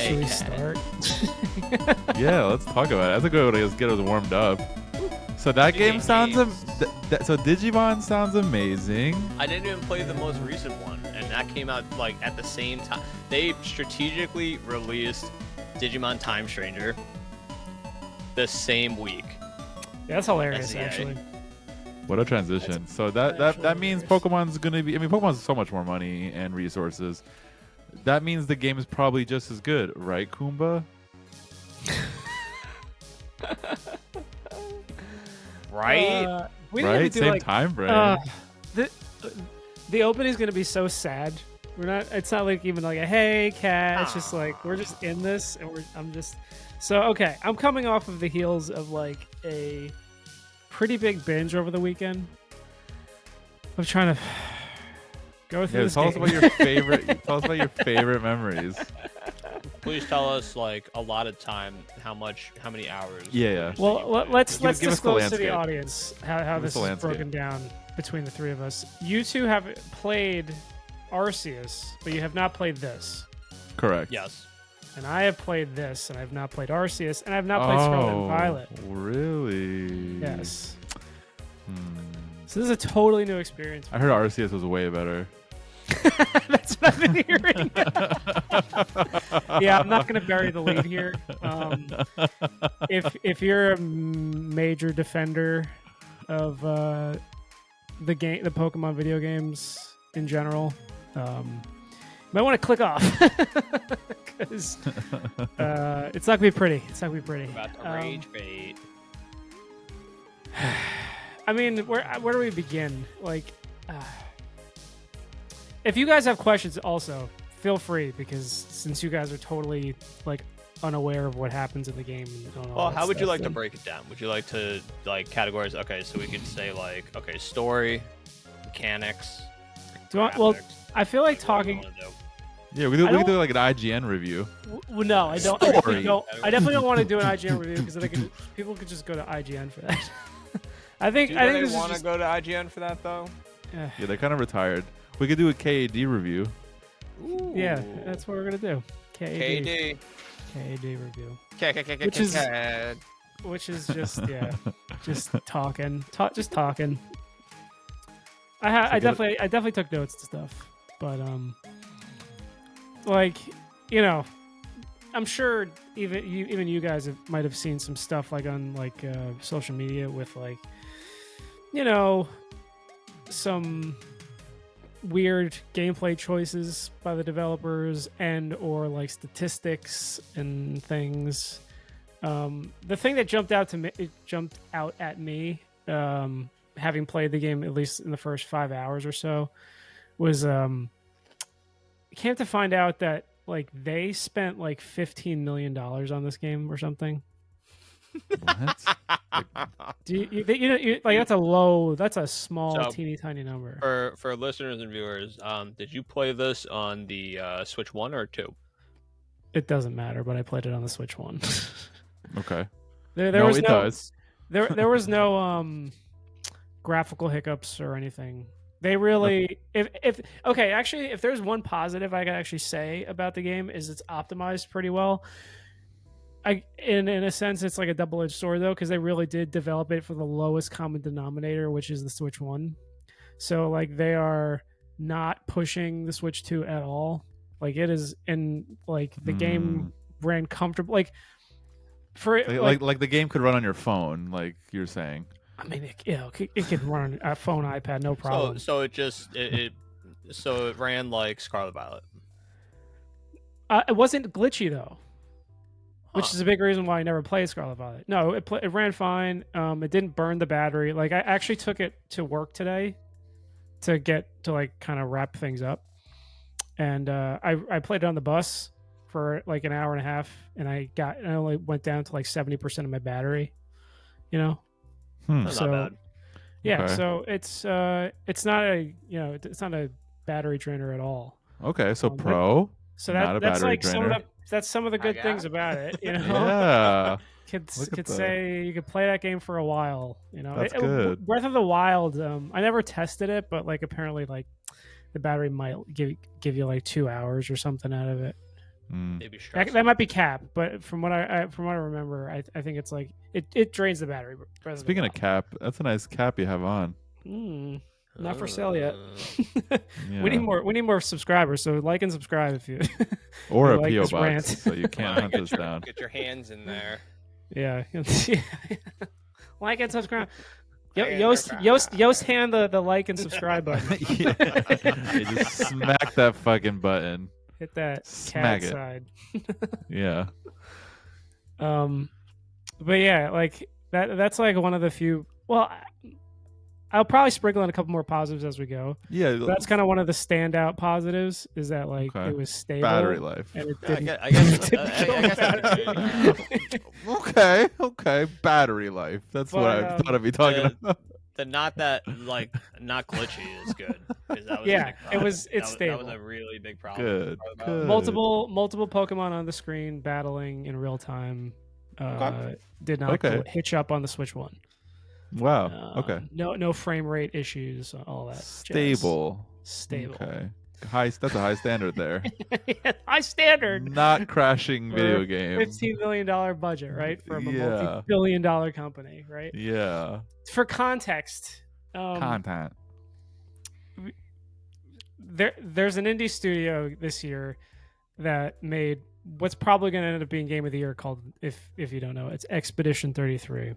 Should we start? Yeah, let's talk about it. That's a good way to get us warmed up. So that game sounds so Digimon sounds amazing. I didn't even play the most recent one, and that came out like at the same time. They strategically released Digimon Time Stranger the same week. Yeah, that's hilarious, SEA. actually. What a transition. So that means Pokemon's gonna be. I mean, Pokemon's so much more money and resources. That means the game is probably just as good, right, Kumba? Right? We need Right? to do Same like time frame. the opening's gonna be so sad. We're not. It's not like even like a hey cat. It's just like we're just in this, and I'm just. So okay, I'm coming off of the heels of like a pretty big binge over the weekend. I'm trying to go through this Tell us game. about your favorite. Tell us about your favorite memories. Please tell us like a lot of time, how many hours. Yeah. Well, let's Give us the disclose to the landscape. audience how Give us this the is landscape. broken down between the three of us. You two have played Arceus, but you have not played this. Correct. Yes. And I have played this, and I have not played Arceus, and I have not played Scarlet and Violet. Really? Yes. Hmm. So this is a totally new experience. I heard Arceus was way better. That's what I've been hearing. Yeah, I'm not going to bury the lead here. If you're a major defender of the Pokemon video games in general, you might want to click off because it's not gonna be pretty. It's not gonna be pretty. About to rage bait. I mean, where do we begin? Like, if you guys have questions, also feel free, because since you guys are totally like unaware of what happens in the game. And all Well, that how would you stuff, like to then- break it down? Would you like to like categorize? Okay, so we could say like, okay, story, mechanics. Do you want, well, graphics. I feel like What do you talking. wanna do? Yeah, we I could do like an IGN review. No, I don't. Story. I definitely don't want to do an IGN review because people could just go to IGN for that. I think Do I think they this is want to just, go to IGN for that though? Yeah, they kind of retired. We could do a KAD review. yeah, that's what we're gonna do. KAD review, Which is- which is just just talking, just talking. I definitely took notes and stuff, but like, you know, I'm sure even you guys might have seen some stuff like on like social media with like, you know, some weird gameplay choices by the developers and or like statistics and things. The thing that jumped out at me, having played the game at least in the first 5 hours or so, was came to find out that like they spent like $15 million on this game or something. What? Do you like that's a small So, teeny tiny number. For listeners and viewers, did you play this on the Switch 1 or 2? It doesn't matter, but I played it on the Switch 1. Okay. There No, was it no does. there was no graphical hiccups or anything. They really if okay, actually if there's one positive I can actually say about the game is it's optimized pretty well. In a sense it's like a double-edged sword though, because they really did develop it for the lowest common denominator, which is the Switch 1. So like they are not pushing the Switch 2 at all. Like it is, and like the game ran comfortable. Like for Like the game could run on your phone, like you're saying. I mean, it can run on a phone, iPad, no problem. So it just so it ran like Scarlet Violet. It wasn't glitchy though, which Huh. is a big reason why I never played Scarlet Violet. No, it ran fine. It didn't burn the battery. Like I actually took it to work today to get to like kind of wrap things up, and I played it on the bus for like an hour and a half, and I only went down to like 70% of my battery. You know. That's So, not bad. yeah, Okay. so it's not a battery drainer at all. Okay, so but- pro. So Not a that's battery like drainer. that's some of the good I things got- about it. You know, Yeah. could Look at that. say you could play that game for a while. You know, That's good. Breath of the Wild. I never tested it, but like apparently like the battery might give you like 2 hours or something out of it. They'd be That, stressful. that might be cap, but from what I remember, I think it's like it drains the battery. Speaking of cap, that's a nice cap you have on. Not for sale yet. Yeah. We need more subscribers. So like and subscribe if you Or you a like PO this box, rant. so you can't hunt us down. Get your hands in there. Yeah. Like and subscribe. And Yost hand the like and subscribe button. Yeah. You just smack that fucking button. Hit that Smack cat it. side. Yeah. But yeah, like that's like one of the few. Well, I'll probably sprinkle in a couple more positives as we go. Yeah. But that's kind of one of the standout positives is that like Okay. it was stable. Battery life. And it I didn't, guess, I guess, didn't I kill guess the battery. Okay. Battery life. That's what But, I thought I'd be talking about. the not glitchy is good. 'Cause that was a Yeah, big it problem. was- it's that stable. was a really big problem. Good. Good. multiple Pokemon on the screen battling in real time. Did not hitch up on the Switch One. Wow. Okay. No frame rate issues. All that. Stable. Stable. Okay. That's a high standard there. High standard. Not crashing video game. $15 million budget, right? From a Yeah. multi-billion-dollar company, right? Yeah. For context, Content. there's an indie studio this year that made what's probably going to end up being Game of the Year called, if you don't know, it's Expedition 33.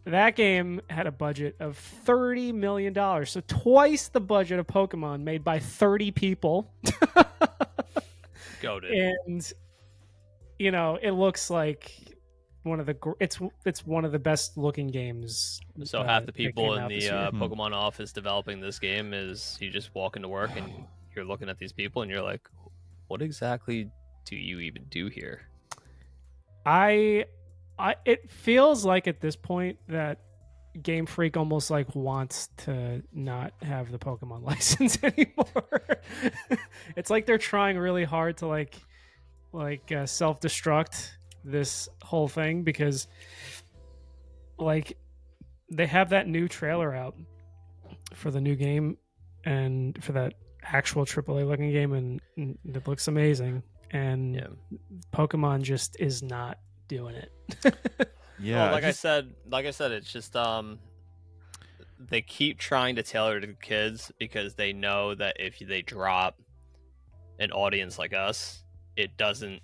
That game had a budget of $30 million, so twice the budget of Pokemon, made by 30 people. Goated. And it looks like one of the it's one of the best looking games. So half the that people came in out the this year. Pokemon office developing this game is you just walk into work and you're looking at these people and you're like, what exactly do you even do here? It feels like at this point that Game Freak almost like wants to not have the Pokemon license anymore. It's like they're trying really hard to like self-destruct this whole thing because like they have that new trailer out for the new game and for that actual AAA looking game and it looks amazing and Pokemon just is not doing it. Yeah. Well, like I said, it's just they keep trying to tailor to the kids because they know that if they drop an audience like us, it doesn't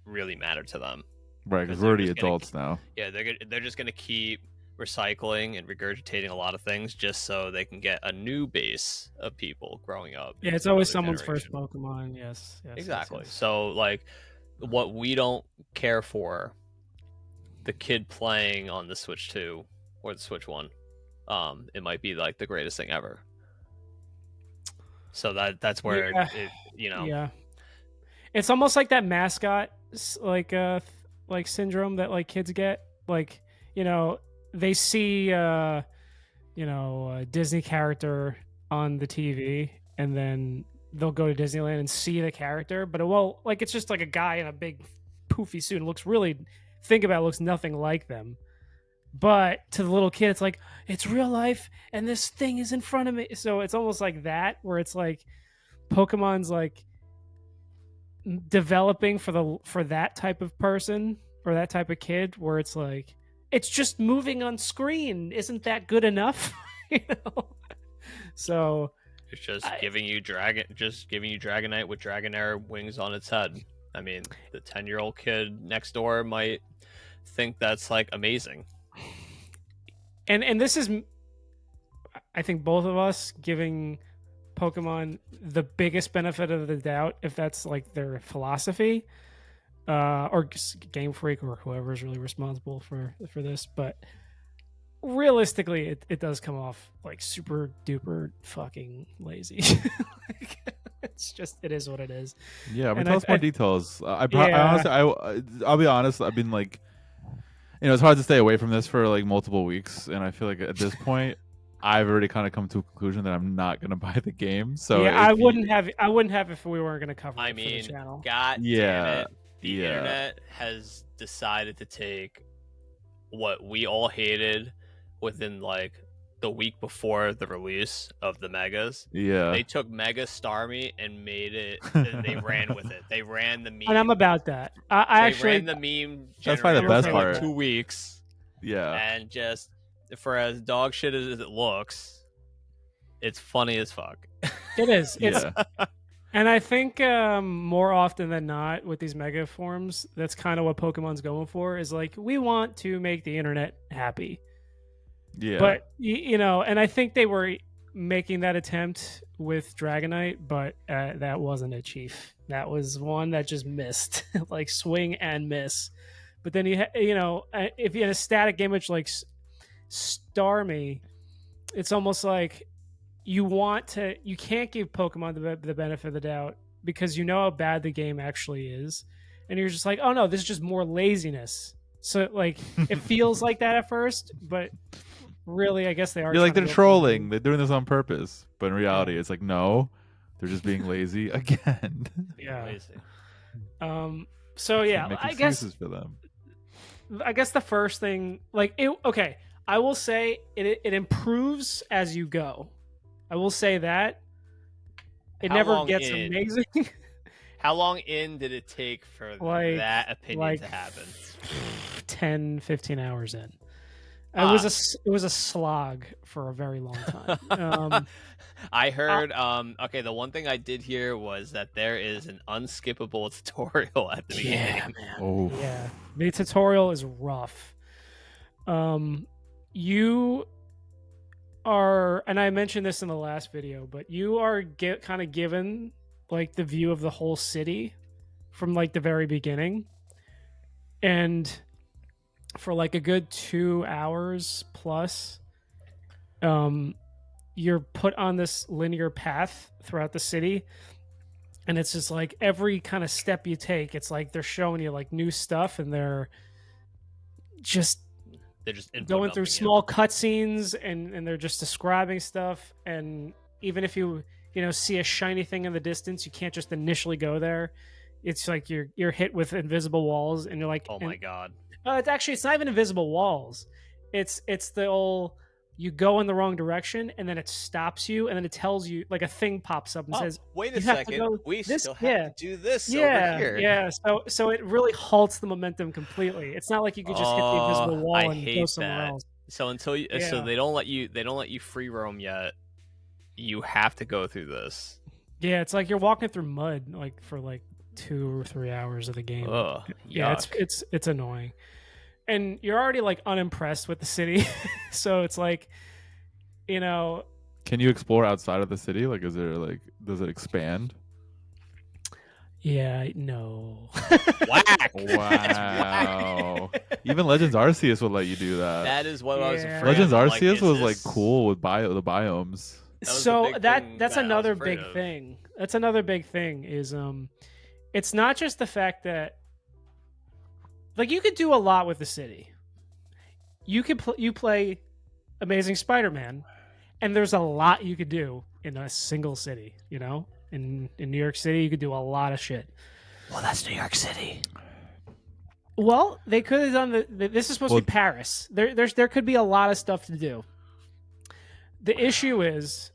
really matter to them. Right, because we're already adults now. Yeah, they're just gonna keep recycling and regurgitating a lot of things just so they can get a new base of people growing up. Yeah, it's always someone's first Pokemon. Yes, exactly. Yes. So like, what we don't care for, the kid playing on the Switch 2 or the Switch 1, it might be like the greatest thing ever. So that's where Yeah, it's almost like that mascot like syndrome that like kids get. Like they see a Disney character on the TV and then they'll go to Disneyland and see the character, but it's just like a guy in a big poofy suit. It looks really, looks nothing like them. But to the little kid, it's like, it's real life and this thing is in front of me. So it's almost like that, where it's like Pokemon's like developing for that type of person or that type of kid, where it's like, it's just moving on screen. Isn't that good enough? So it's just giving you Dragonite with Dragonair wings on its head. I mean, the 10-year-old kid next door might think that's like amazing. And this is, I think, both of us giving Pokemon the biggest benefit of the doubt, if that's like their philosophy, or Game Freak or whoever's really responsible for this. But realistically, it does come off like super duper fucking lazy. It is what it is. Yeah, but tell us more details. I'll be honest. I've been like, it's hard to stay away from this for like multiple weeks, and I feel like at this point, I've already kind of come to a conclusion that I'm not gonna buy the game. So yeah, I wouldn't have if we weren't gonna cover it for the channel. God damn it. The internet has decided to take what we all hated within like the week before the release of the Megas. Yeah. They took Mega Starmie and made it. They ran with it. They ran the meme. And I'm about that. I actually ran the meme. That's probably the best for part. like 2 weeks. Yeah. And just for as dog shit as it looks, it's funny as fuck. It is. It's Yeah. And I think more often than not with these mega forms, that's kind of what Pokemon's going for, is like, we want to make the internet happy. Yeah. But, you know, and I think they were making that attempt with Dragonite, but that wasn't it, Chief. That was one that just missed, like swing and miss. But then, you know, if you had a static image like Starmie, it's almost like you can't give Pokemon the benefit of the doubt because you know how bad the game actually is. And you're just like, oh no, this is just more laziness. So like, it feels like that at first, but really, I guess they are. You're like, they're trolling. They're doing this on purpose. But in reality, it's like, no, they're just being lazy again. Yeah. Lazy. So yeah, Make I guess excuses for them. I guess the first thing, like, okay, I will say it improves as you go. I will say that it never gets amazing. How long in did it take for that opinion to happen? 10, 15 hours in. It was a slog for a very long time. I heard. Okay, the one thing I did hear was that there is an unskippable tutorial at the beginning. Yeah, man. Oh. Yeah, the tutorial is rough. You are, and I mentioned this in the last video, but you are kind of given like the view of the whole city from like the very beginning, and for like a good 2 hours plus, you're put on this linear path throughout the city, and it's just like every kind of step you take, it's like they're showing you like new stuff, and they're just going through small cutscenes, and they're just describing stuff. And even if you see a shiny thing in the distance, you can't just initially go there. It's like you're hit with invisible walls, and you're like, oh my god. It's not even invisible walls. It's the old, you go in the wrong direction, and then it stops you, and then it tells you, like, a thing pops up and says, wait a second, we still have to do this over here. Yeah, so it really halts the momentum completely. It's not like you could just hit the invisible wall and go somewhere else. So so they don't let you free roam yet. You have to go through this. Yeah, it's like you're walking through mud like for like 2 or 3 hours of the game. Ugh, yeah, it's annoying. And you're already like unimpressed with the city. So it's like, Can you explore outside of the city? Like, does it expand? Yeah, no. Whack. Wow. Even Legends Arceus would let you do that. That is what I was afraid Legends of. Arceus was like cool with the biomes. So that's another big thing. That's another big thing is it's not just the fact that, like, you could do a lot with the city. You play Amazing Spider-Man, and there's a lot you could do in a single city. In New York City, you could do a lot of shit. Well, that's New York City. Well, they could have done this is supposed to be Paris. There could be a lot of stuff to do. The issue is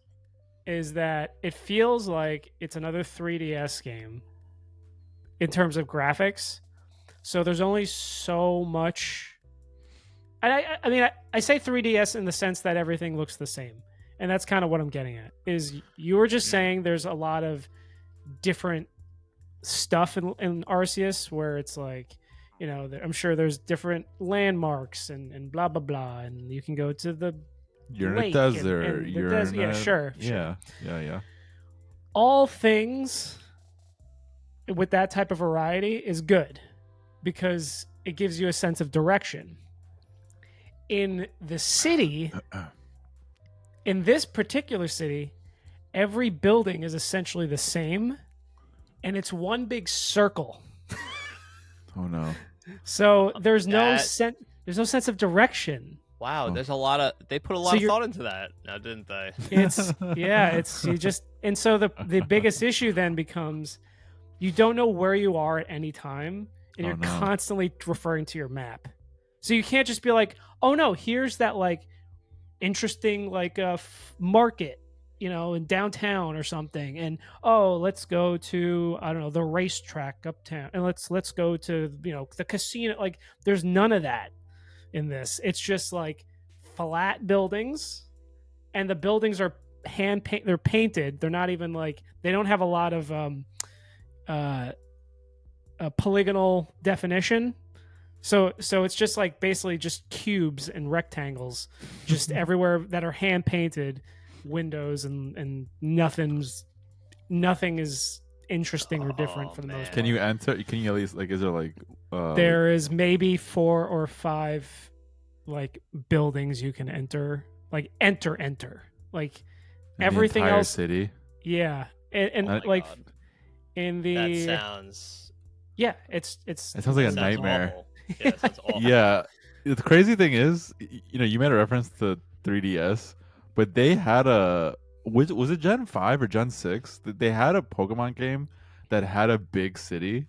that it feels like it's another 3DS game in terms of graphics. So there's only so much. I mean, I say 3DS in the sense that everything looks the same. And that's kind of what I'm getting at. Is you were just saying there's a lot of different stuff in Arceus where it's like, I'm sure there's different landmarks and blah, blah, blah. And you can go to the You're lake in a desert. Yeah, sure. Yeah. All things with that type of variety is good because it gives you a sense of direction. In the city, in this particular city, every building is essentially the same, and it's one big circle. Oh no! So there's no sense of direction. Wow, there's a lot of they put a lot of thought into that, now didn't they? And so the biggest issue then becomes you don't know where you are at any time, and you're constantly referring to your map. So you can't just be like, oh no, here's that like interesting like a market, you know, in downtown or something, and oh, let's go to, I don't know, the racetrack uptown, and let's go to, you know, the casino. Like there's none of that in this. It's just like flat buildings, and the buildings are they're painted. They're not even like, they don't have a lot of polygonal definition. So it's just like basically just cubes and rectangles just everywhere that are hand painted windows, and nothing is interesting or different for the most part. Can you enter? Can you at least like? Is there like? There is maybe 4 or 5 like buildings you can enter. Like enter. Like in everything the entire else. city. Yeah, and Oh my like God. in the That sounds. yeah, it's It sounds like a sounds nightmare. awful. Yeah, it sounds awful. Yeah, the crazy thing is, you know, you made a reference to 3DS, but they had was it Gen 5 or Gen 6? They had a Pokemon game that had a big city.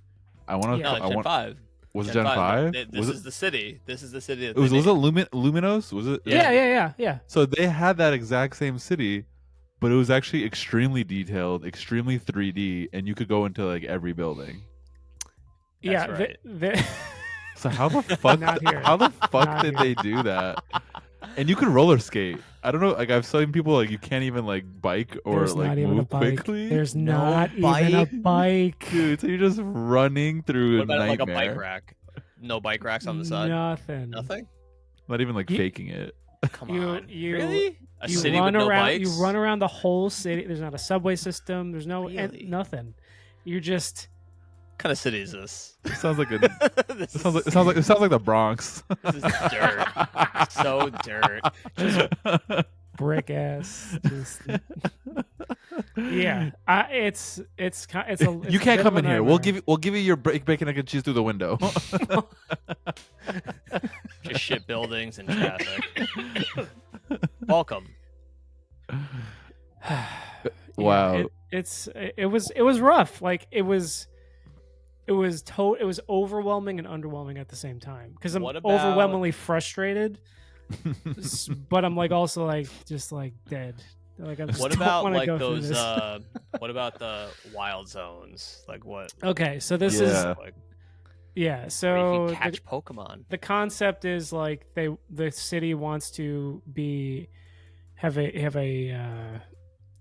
I want to. Yeah. No, Gen 5. Was it Gen 5? This is the city. This is the city. That Was they it named. Luminos? Was it? yeah. So they had that exact same city, but it was actually extremely detailed, extremely 3D, and you could go into like every building. Yeah, That's right. So how the fuck? Not here. How the fuck Not did here. they do that? And you could roller skate. I don't know. Like I've seen people like you can't even like bike or There's like not even a move bike. quickly. There's No not even a bike. Dude, so you're just running through What a about nightmare. like a bike rack? No bike racks on the side. Nothing. Nothing. Not even like You- faking it. Come You- on. you- Really? A You city run with no around. bikes? You run around the whole city. There's not a subway system. There's no Really? nothing. You're just What kind of city is this? It sounds like a. This It sounds like the Bronx. This is dirt. So dirt. brick ass. Just, yeah, it's a. You can't come in here. We'll give you your bacon, egg, and cheese through the window. Just shit buildings and traffic. Welcome. Wow. It was rough. Like it was overwhelming and underwhelming at the same time, because I'm What about- overwhelmingly frustrated, but I'm like also like just like dead. Like I just What don't about wanna like go through those? this. What about the wild zones? Like what? Okay, so this Yeah. is Like, yeah. where So you can catch Pokemon. the concept is like the city wants to have a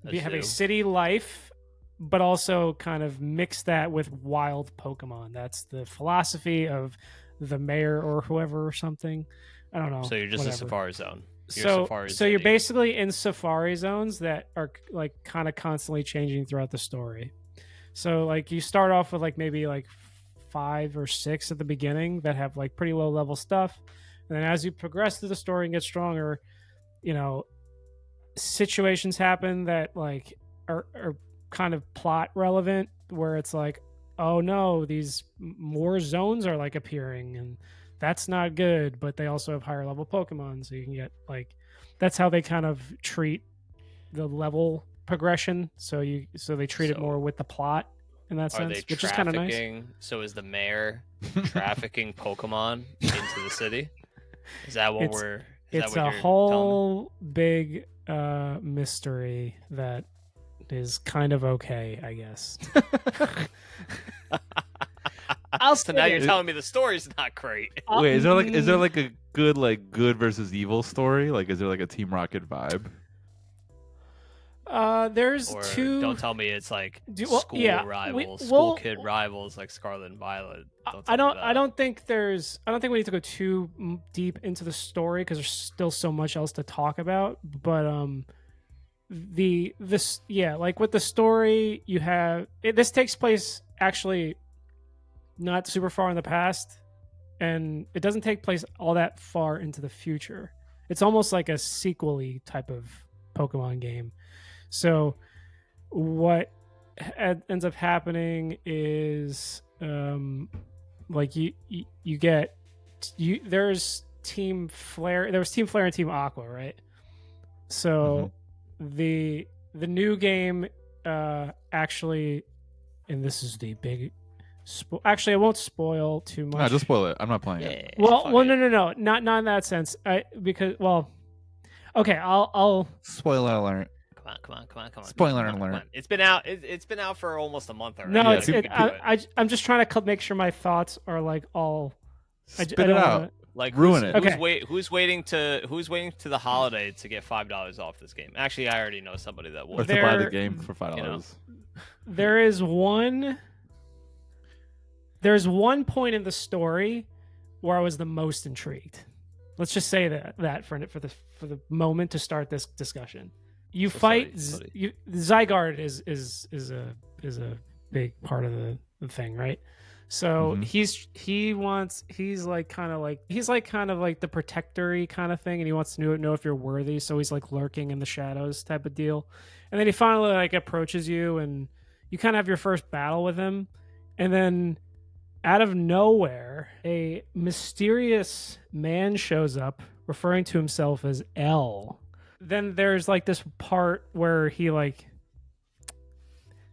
zoo. city life, but also kind of mix that with wild Pokemon. That's the philosophy of the mayor or whoever or something. I don't know. So you're just a whatever. safari zone. You're So Safari so you're City. basically in safari zones that are like kind of constantly changing throughout the story. So like you start off with like maybe like 5 or 6 at the beginning that have like pretty low level stuff, and then as you progress through the story and get stronger, you know, situations happen that like are kind of plot relevant, where it's like, oh no, these more zones are like appearing, and that's not good, but they also have higher level Pokemon, so you can get like, that's how they kind of treat the level progression. So they treat it So, more with the plot in that Are sense, they which is kind of nice. trafficking? So is the mayor trafficking Pokemon into the city? Is that what It's- we're? Is It's that what a you're whole big mystery that is kind of okay, I guess. I'll So now say you're it. telling me the story's not great. Wait, is there like a good versus evil story? Like, is there like a Team Rocket vibe? There's Or two. don't tell me it's like Well, school yeah, rivals, well, school kid rivals like Scarlet and Violet. I tell me don't think we need to go too deep into the story, because there's still so much else to talk about. But like with the story, this takes place actually not super far in the past, and it doesn't take place all that far into the future. It's almost like a sequel-y type of Pokemon game. So what ends up happening is like there's Team Flare, there was Team Flare and Team Aqua, right? So the new game actually, and this is the big actually I won't spoil too much. No, just spoil it. I'm not playing it. Yeah, fuck it. No, not in that sense. Okay, I'll Spoiler alert. Come on. Spoiler Come on, alert. come on. It's been out. It's been out for almost a month already. no, Yeah, it's Like, it. we can do it. I'm just trying to make sure my thoughts are like all. I Spit it don't out. wanna- Like Ruin it. Okay. who's waiting to the holiday to get $5 off this game? Actually, I already know somebody that Or would. to buy the There- game for $5. you know. There is one. There's one point in the story where I was the most intrigued. Let's just say that for the moment to start this discussion. You So fight. sorry. Zygarde is a big part of the thing, right? So Mhm. he's like kind of like the protectory kind of thing, and he wants to know if you're worthy. So he's like lurking in the shadows type of deal, and then he finally like approaches you, and you kind of have your first battle with him, and then out of nowhere, a mysterious man shows up, referring to himself as L. Then there's like this part where he like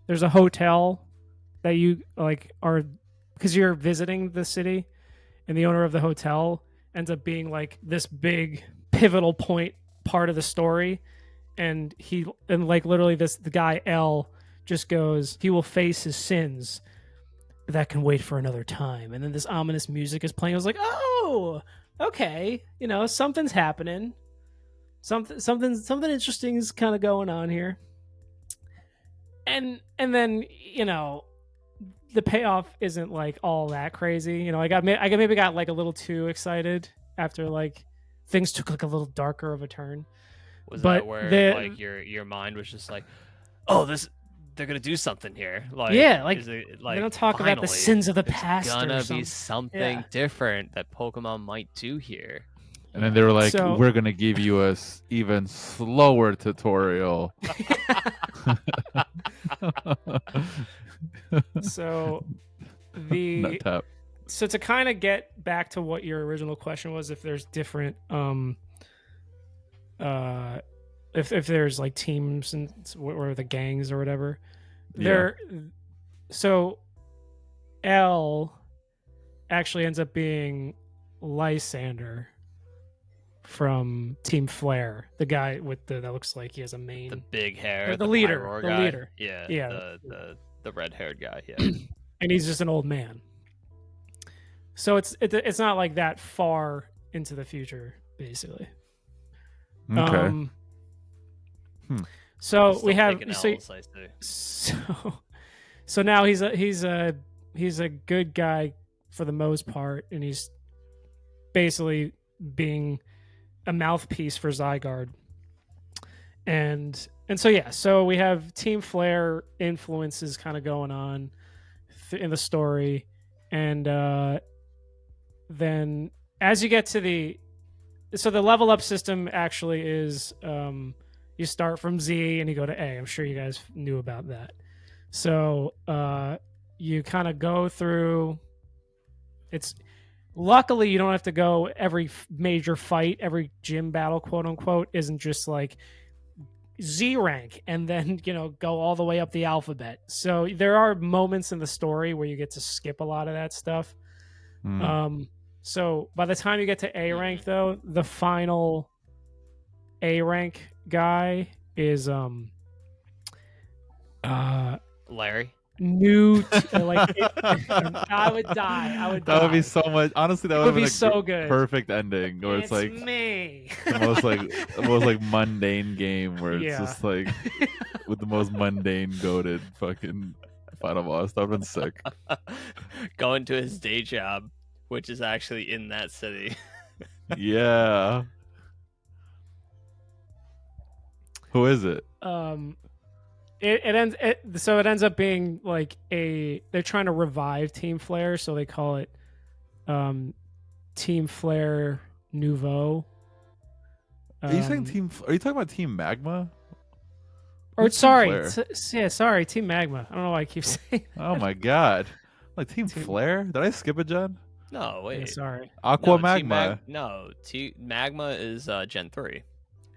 there's a hotel that you like are because you're visiting the city, and the owner of the hotel ends up being like this big pivotal point part of the story, and like literally the guy L just goes, he will face his sins, but that can wait for another time. And then this ominous music is playing. I was like, oh, okay, something's happening. Something interesting is kind of going on here. And then the payoff isn't like all that crazy. I maybe got like a little too excited after like things took like a little darker of a turn. Was But that where like your mind was just like, oh, they're gonna do something here? Like, yeah, like, is it, they don't talk about the finally, sins of the there's past. gonna or be something Yeah. different that Pokemon might do here. And then they were like, So- we're going to give you a even slower tutorial. So Nut tap. so to kind of get back to what your original question was, if there's different if there's like teams and or the gangs or whatever, Yeah. so L actually ends up being Lysander from Team Flare, the guy with that looks like he has a mane. The big hair, Or the leader, Pyroar the guy. leader. Yeah, Yeah. the red-haired guy. Yeah. And he's just an old man. So it's not like that far into the future, basically. Okay. So Still we have taking so, L's, I see. so now he's a good guy for the most part, and he's basically being a mouthpiece for Zygarde. And so yeah, so we have Team Flare influences kind of going on in the story, and then as you get to the level up system actually is you start from Z and you go to A. I'm sure you guys knew about that. So you kind of go through. It's luckily you don't have to go every major fight, every gym battle, quote unquote, isn't just like Z rank and then go all the way up the alphabet. So there are moments in the story where you get to skip a lot of that stuff. So by the time you get to A rank, though, the final A rank guy is Larry. new. I would die. That would be so much. Honestly, that It would would be be so good. Perfect ending, where it's like me. the most like mundane game, where it's Yeah. just like with the most mundane goated fucking final boss. That would have been sick. Going to his day job, which is actually in that city. Yeah. Who is it? It ends up being like they're trying to revive Team Flare, so they call it Team Flare Nouveau. Are you saying team? Are you talking about Team Magma? Or Who's Team sorry, Flare? sorry, Team Magma. I don't know why I keep saying. Oh my god! Like Team Flare? Did I skip a gen? No, wait. Yeah, sorry. Aqua no, Magma. Magma is Gen 3.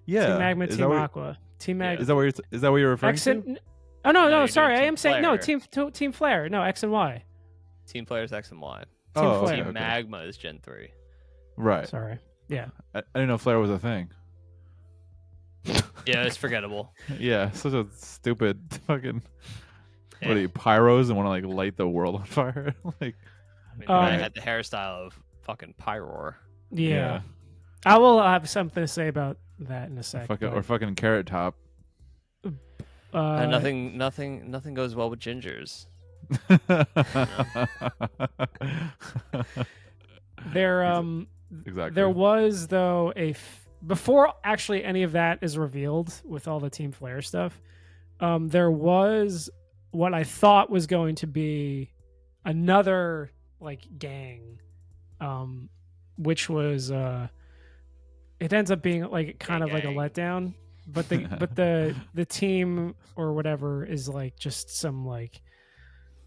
Yeah. Team Magma, Is Team that Aqua, Team Magma. Is that what you're referring to? Oh no, No, you're sorry. doing I Team am saying no. Flare. Team Flare. No, X and Y. Team Players X and Y. Team Oh, Flare. okay, Team okay. Magma is Gen 3. Right. Sorry. Yeah. I didn't know Flare was a thing. Yeah, it's forgettable. Yeah, such a stupid fucking. Yeah. What are you, pyros and want to like light the world on fire? Like, I mean, Um, I had the hairstyle of fucking Pyroar. Yeah. I will have something to say about that in a sec. or fucking Carrot Top. Nothing goes well with gingers. Exactly. There was though before actually any of that is revealed with all the Team Flare stuff. There was what I thought was going to be another like gang, which was it ends up being like kind of like a letdown. But the team or whatever is like just some like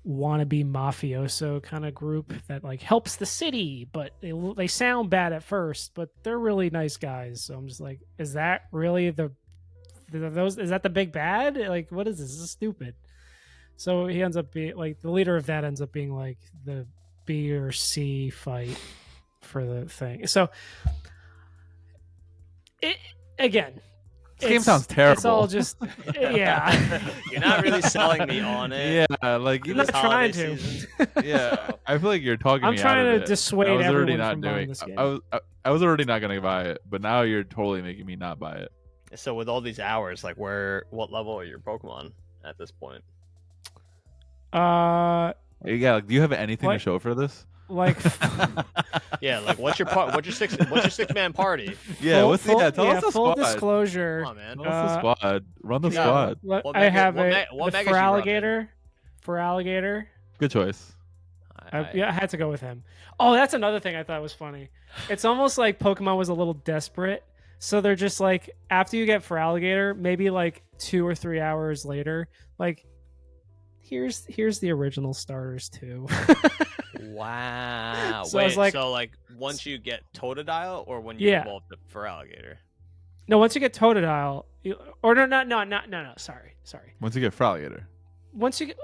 wannabe mafioso kind of group that like helps the city, but they sound bad at first, but they're really nice guys. So I'm just like, is that really is that the big bad? Like, what is this? This is stupid. So he ends up being like the leader of that ends up being like the B or C fight for the thing. So again, this game sounds terrible. It's all just, yeah. You're not really selling me on it. Yeah, like I'm not trying to. Yeah, I feel like you're talking. I'm me trying out of to it. dissuade I was already everyone not from doing. buying this game. I was already not gonna buy it, but now you're totally making me not buy it. So with all these hours, like, what level are your Pokemon at this point? Yeah, like, do you have anything to show for this? Like, yeah, like what's your six man party? Yeah, tell us the full squad. disclosure. Come on, man. Tell us the squad. Run the squad. I have for alligator. For alligator. Good choice. I had to go with him. Oh, that's another thing I thought was funny. It's almost like Pokemon was a little desperate, so they're just like, after you get for alligator, maybe like 2 or 3 hours later, like, here's the original starters too. Wow. So Wait, I was like, so like once you get Totodile or when you evolve for alligator? No, once you get Totodile, no, sorry. Once you get for alligator. Once you get,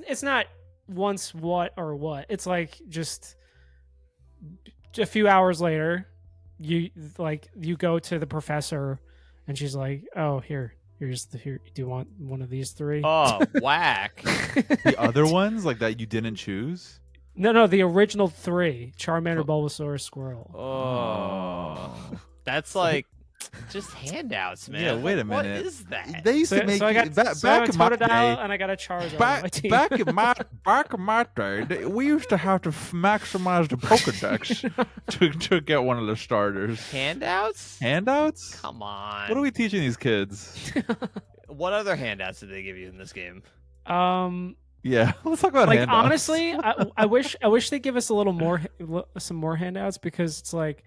it's not once what or what. It's like just a few hours later, you go to the professor and she's like, "Oh, here. Do you want one of these 3?" Oh, whack. The other ones like that you didn't choose? No, the original 3: Charmander, Bulbasaur, Squirrel. Oh, that's like just handouts, man. Yeah, wait a minute. What is that? They used to make back in my day, and I got a Charizard back, on my team. back in my day, we used to have to maximize the Pokedex to get one of the starters. Handouts? Come on. What are we teaching these kids? What other handouts did they give you in this game? Yeah, let's talk about like handouts. honestly, I wish they'd give us a little more, some more handouts, because it's like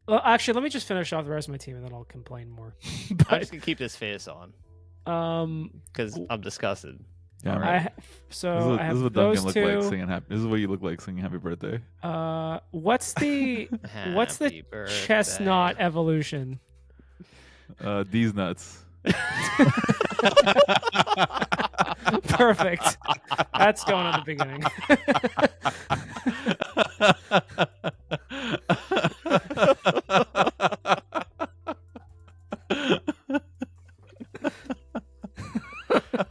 well, actually, let me just finish off the rest of my team and then I'll complain more. I'm just gonna keep this face on because I'm disgusted. Yeah, right. This is what Duncan looked like singing happy. This is what you look like singing Happy Birthday. What's the chestnut evolution? These nuts. Perfect. That's going at the beginning.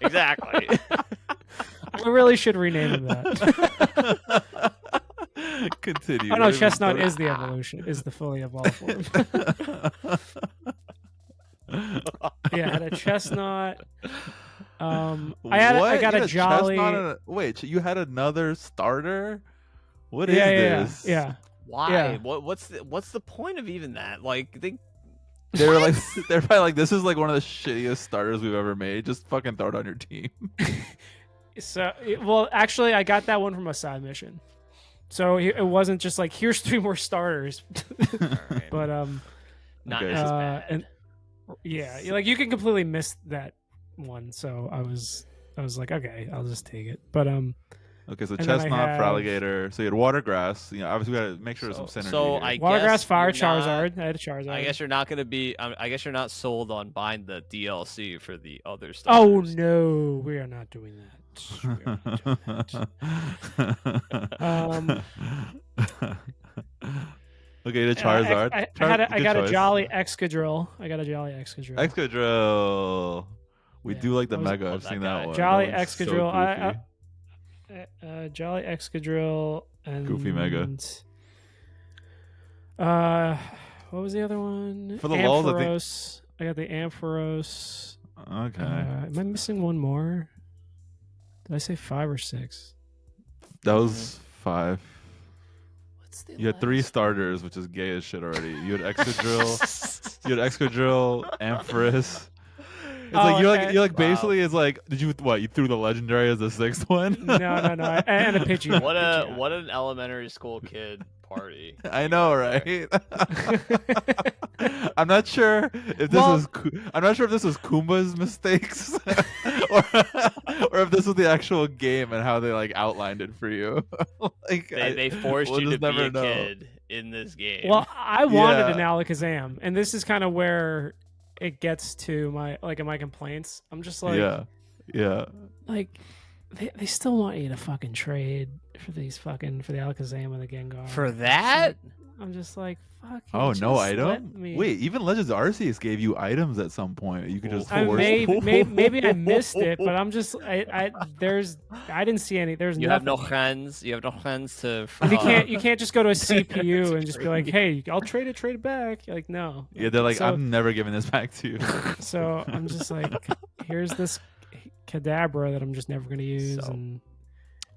Exactly. We really should rename him that. Continue. Oh no, Chestnut is the evolution, is the fully evolved form. Yeah, I had a Chestnut. I got a Jolly. Wait, you had another starter? What is this? Yeah. Why? Yeah. What's the point of even that? Like they're like they're probably like, this is like one of the shittiest starters we've ever made. Just fucking throw it on your team. Well, actually, I got that one from a side mission, so it wasn't just like, here's 3 more starters. Right. But not as bad. And yeah, like you can completely miss that one. So I was like, okay, I'll just take it. But okay, so Chestnut for alligator. So you had water grass. You know, obviously we got to make sure there's some synergy. So here. I water guess grass, fire, you're Charizard. I had a Charizard. I guess you're not gonna be. I guess you're not sold on buying the DLC for the other stuff. Oh no, we are not doing that. We are not doing that. Okay, Okay, the Charizard. I got a choice. Jolly Excadrill. Excadrill. We Yeah, do like the that was- Mega. love I've that seen guy. that one. Jolly That one's so Excadrill. goofy. Jolly Excadrill and Goofy Mega. What was the other one? For the lulz, I think- Ampharos. I got the Ampharos. Okay. Am I missing one more? Did I say 5 or 6? That was 5. What's the You had 3 starters, which is gay as shit already. You had Excadrill. You had Excadrill, Ampharos. It's like you're like basically it's like you threw the legendary as the 6th one? No. And a Pidgey. What an elementary school kid party. I know, right? I'm not sure if this was Kumba's mistakes or if this was the actual game and how they like outlined it for you. Like they forced we'll you to just be a never know. kid in this game. Well, I wanted an Yeah. Alakazam, and this is kind of where it gets to my complaints. I'm just like, yeah. like they still want you to fucking trade for the Alakazam and the Gengar. For that? I'm just like, fuck. Oh, no just item? let me- Wait, even Legends Arceus gave you items at some point. You could just I force. maybe I missed it, but I'm just I didn't see any. There's You nothing. have no friends. You have no friends to. You can't just go to a CPU and just be like, hey, I'll trade it back. You're like, no. Yeah, they're like, So- I'm never giving this back to you. So I'm just like, here's this Kadabra that I'm just never going to use, So- and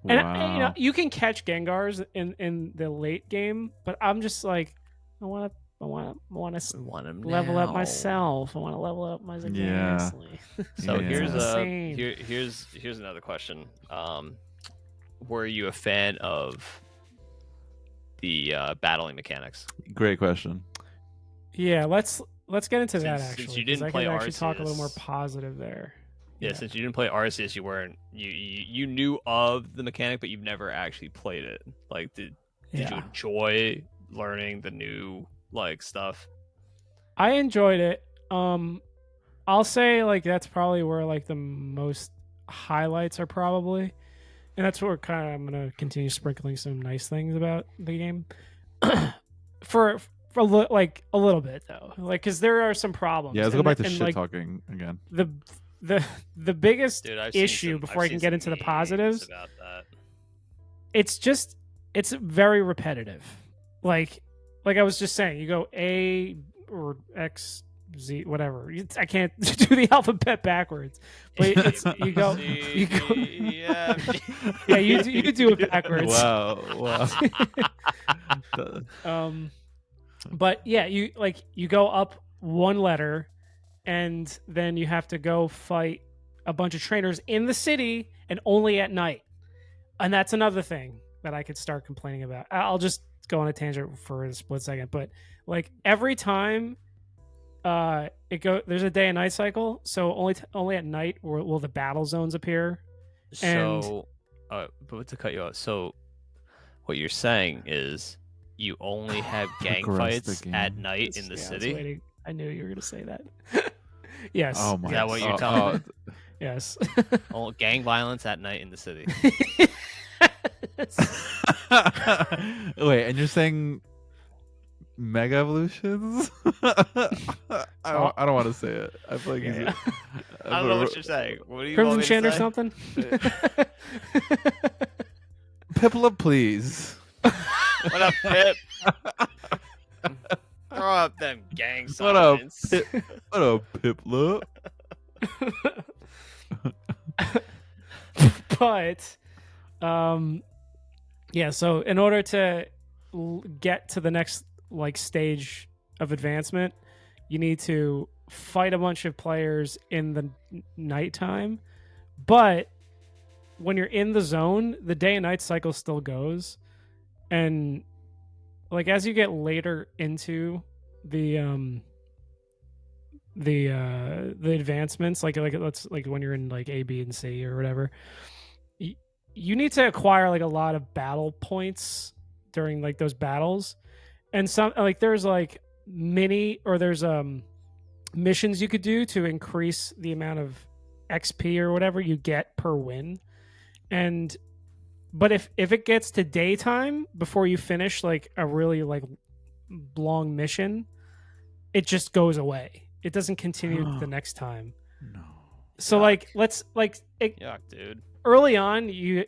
Wow. you can catch Gengars in the late game, but I'm just like, I want to Want him level up now. myself. I want to level up my Yeah. Zagastly. So Yeah. here's Insane. here's another question. Were you a fan of the battling mechanics? Great question. Yeah, let's get into that Since actually. you 'cause didn't I play can actually talk a little more Arceus. positive there. Yeah, since you didn't play Arceus, you weren't you knew of the mechanic, but you've never actually played it. Like, did you Yeah. enjoy learning the new like stuff? I enjoyed it. I'll say like that's probably where like the most highlights are probably, and that's where kind of I'm gonna continue sprinkling some nice things about the game. for a little bit though, like because there are some problems. Yeah, let's And go back to and, shit like, talking again. the biggest Dude, I've seen issue some- before I've I can seen get some into the memes positives. about that. It's very repetitive. Like I was just saying, you go A or X, Z, whatever. I can't do the alphabet backwards, but you go. Yeah. Yeah, you do it backwards. Wow. But yeah, you go up one letter, and then you have to go fight a bunch of trainers in the city and only at night. And that's another thing that I could start complaining about. I'll just go on a tangent for a split second, but like every time there's a day and night cycle, so only at night will the battle zones appear. So, but to cut you off, so what you're saying is you only have gang Progress the fights game. at night in Yeah, the I was city? waiting. I knew you were going to say that. Yes. Oh my. Is that what you're telling me? Yes. Oh, gang violence at night in the city. Wait, and you're saying Mega Evolutions? I don't want to say it. I feel like Yeah. I don't know what you're saying. What do you Crimson want me to Chan or say? something? Piplup, please. What up, Pip? Throw up them gang What up, signs. Pip? What up, Piplup? But yeah, so in order to get to the next like stage of advancement, you need to fight a bunch of players in the nighttime. But when you're in the zone, the day and night cycle still goes, and like as you get later into the advancements, like let's like when you're in like A, B, and C or whatever, you need to acquire like a lot of battle points during like those battles, and some like there's like there's missions you could do to increase the amount of XP or whatever you get per win. But if it gets to daytime before you finish like a really like long mission, it just goes away. It doesn't continue the next time. No. So Yuck, dude. early on, you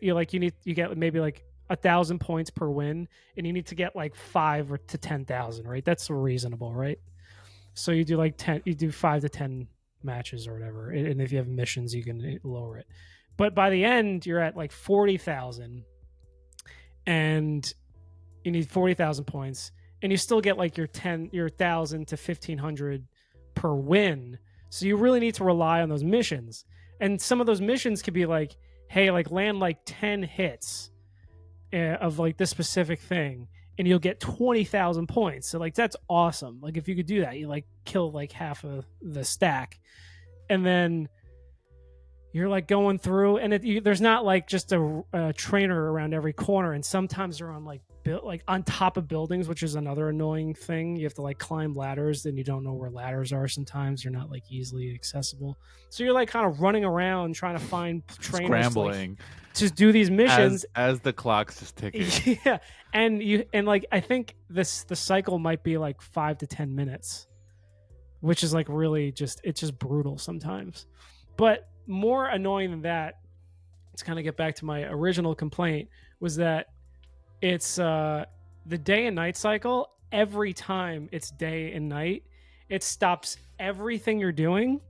get maybe like 1,000 points per win, and you need to get like 5 to 10,000, right? That's reasonable, right? So you do like 10, you do 5 to 10 matches or whatever, and if you have missions, you can lower it. But by the end, you're at like 40,000, and you need 40,000 points, and you still get like your 1,000 to 1,500 per win. So you really need to rely on those missions, and some of those missions could be like, hey, like land like 10 hits of like this specific thing, and you'll get 20,000 points. So like that's awesome. Like if you could do that, you like kill like half of the stack, and then you're like going through, and there's not like just a trainer around every corner, and sometimes they're on like on top of buildings, which is another annoying thing. You have to like climb ladders, and you don't know where ladders are. Sometimes they're not like easily accessible, so you're like kind of running around trying to find trainers, scrambling to do these missions as the clock's just ticking. Yeah, and like I think the cycle might be like 5 to 10 minutes, which is like really it's just brutal sometimes. But more annoying than that, to kind of get back to my original complaint, was that it's the day and night cycle. Every time it's day and night, it stops everything you're doing,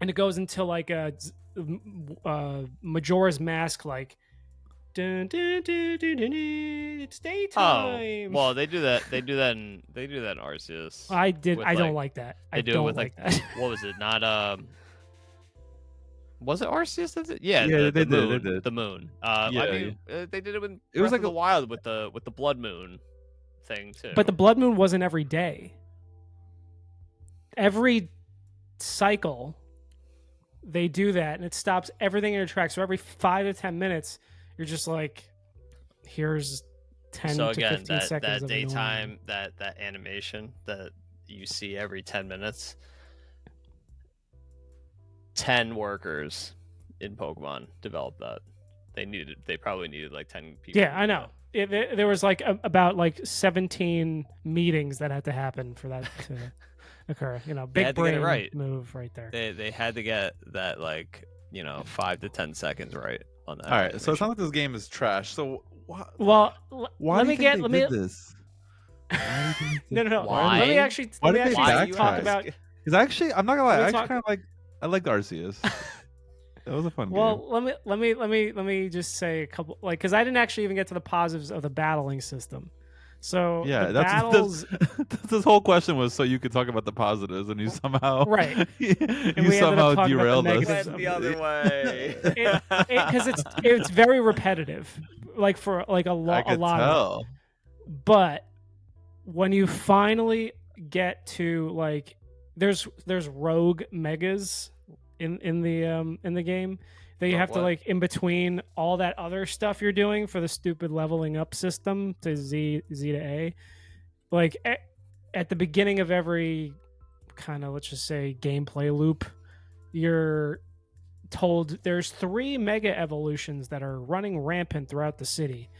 and it goes into like a Majora's Mask, like dun, dun, dun, dun, dun, dun, it's daytime. Oh, well, they do that in Arceus. I don't like that. They do it with like that. What was it? Not was it Arceus? Yeah, they the moon, did. The moon. They did it with It was like the Wild with the blood moon thing too. But the blood moon wasn't every day. Every cycle, they do that, and it stops everything in your tracks. So every 5 to 10 minutes, you're just like, here's 10 so to again, 15 seconds that of daytime, that animation that you see every 10 minutes. 10 workers in Pokemon developed that. They probably needed like 10 people. Yeah, I know. There was like about like 17 meetings that had to happen for that to occur. You know, big brain move right there. They had to get that 5 to 10 seconds right on that. All right, so it's not like this game is trash. So why let me did they do this? No. Why? Let me actually talk about. Because actually, I'm not gonna lie. I actually kind of I liked Arceus. That was a fun game. Well, let me just say a couple, like, because I didn't actually even get to the positives of the battling system. So yeah, battles. This whole question was so you could talk about the positives, and you somehow you somehow derailed us. Went the other way. Because it's very repetitive, like for like a lot. Tell. But when you finally get to like, there's rogue megas in the game that you have to like in between all that other stuff you're doing for the stupid leveling up system to Z to A. Like at the beginning of every kind of, let's just say, gameplay loop, you're told there's 3 mega evolutions that are running rampant throughout the city.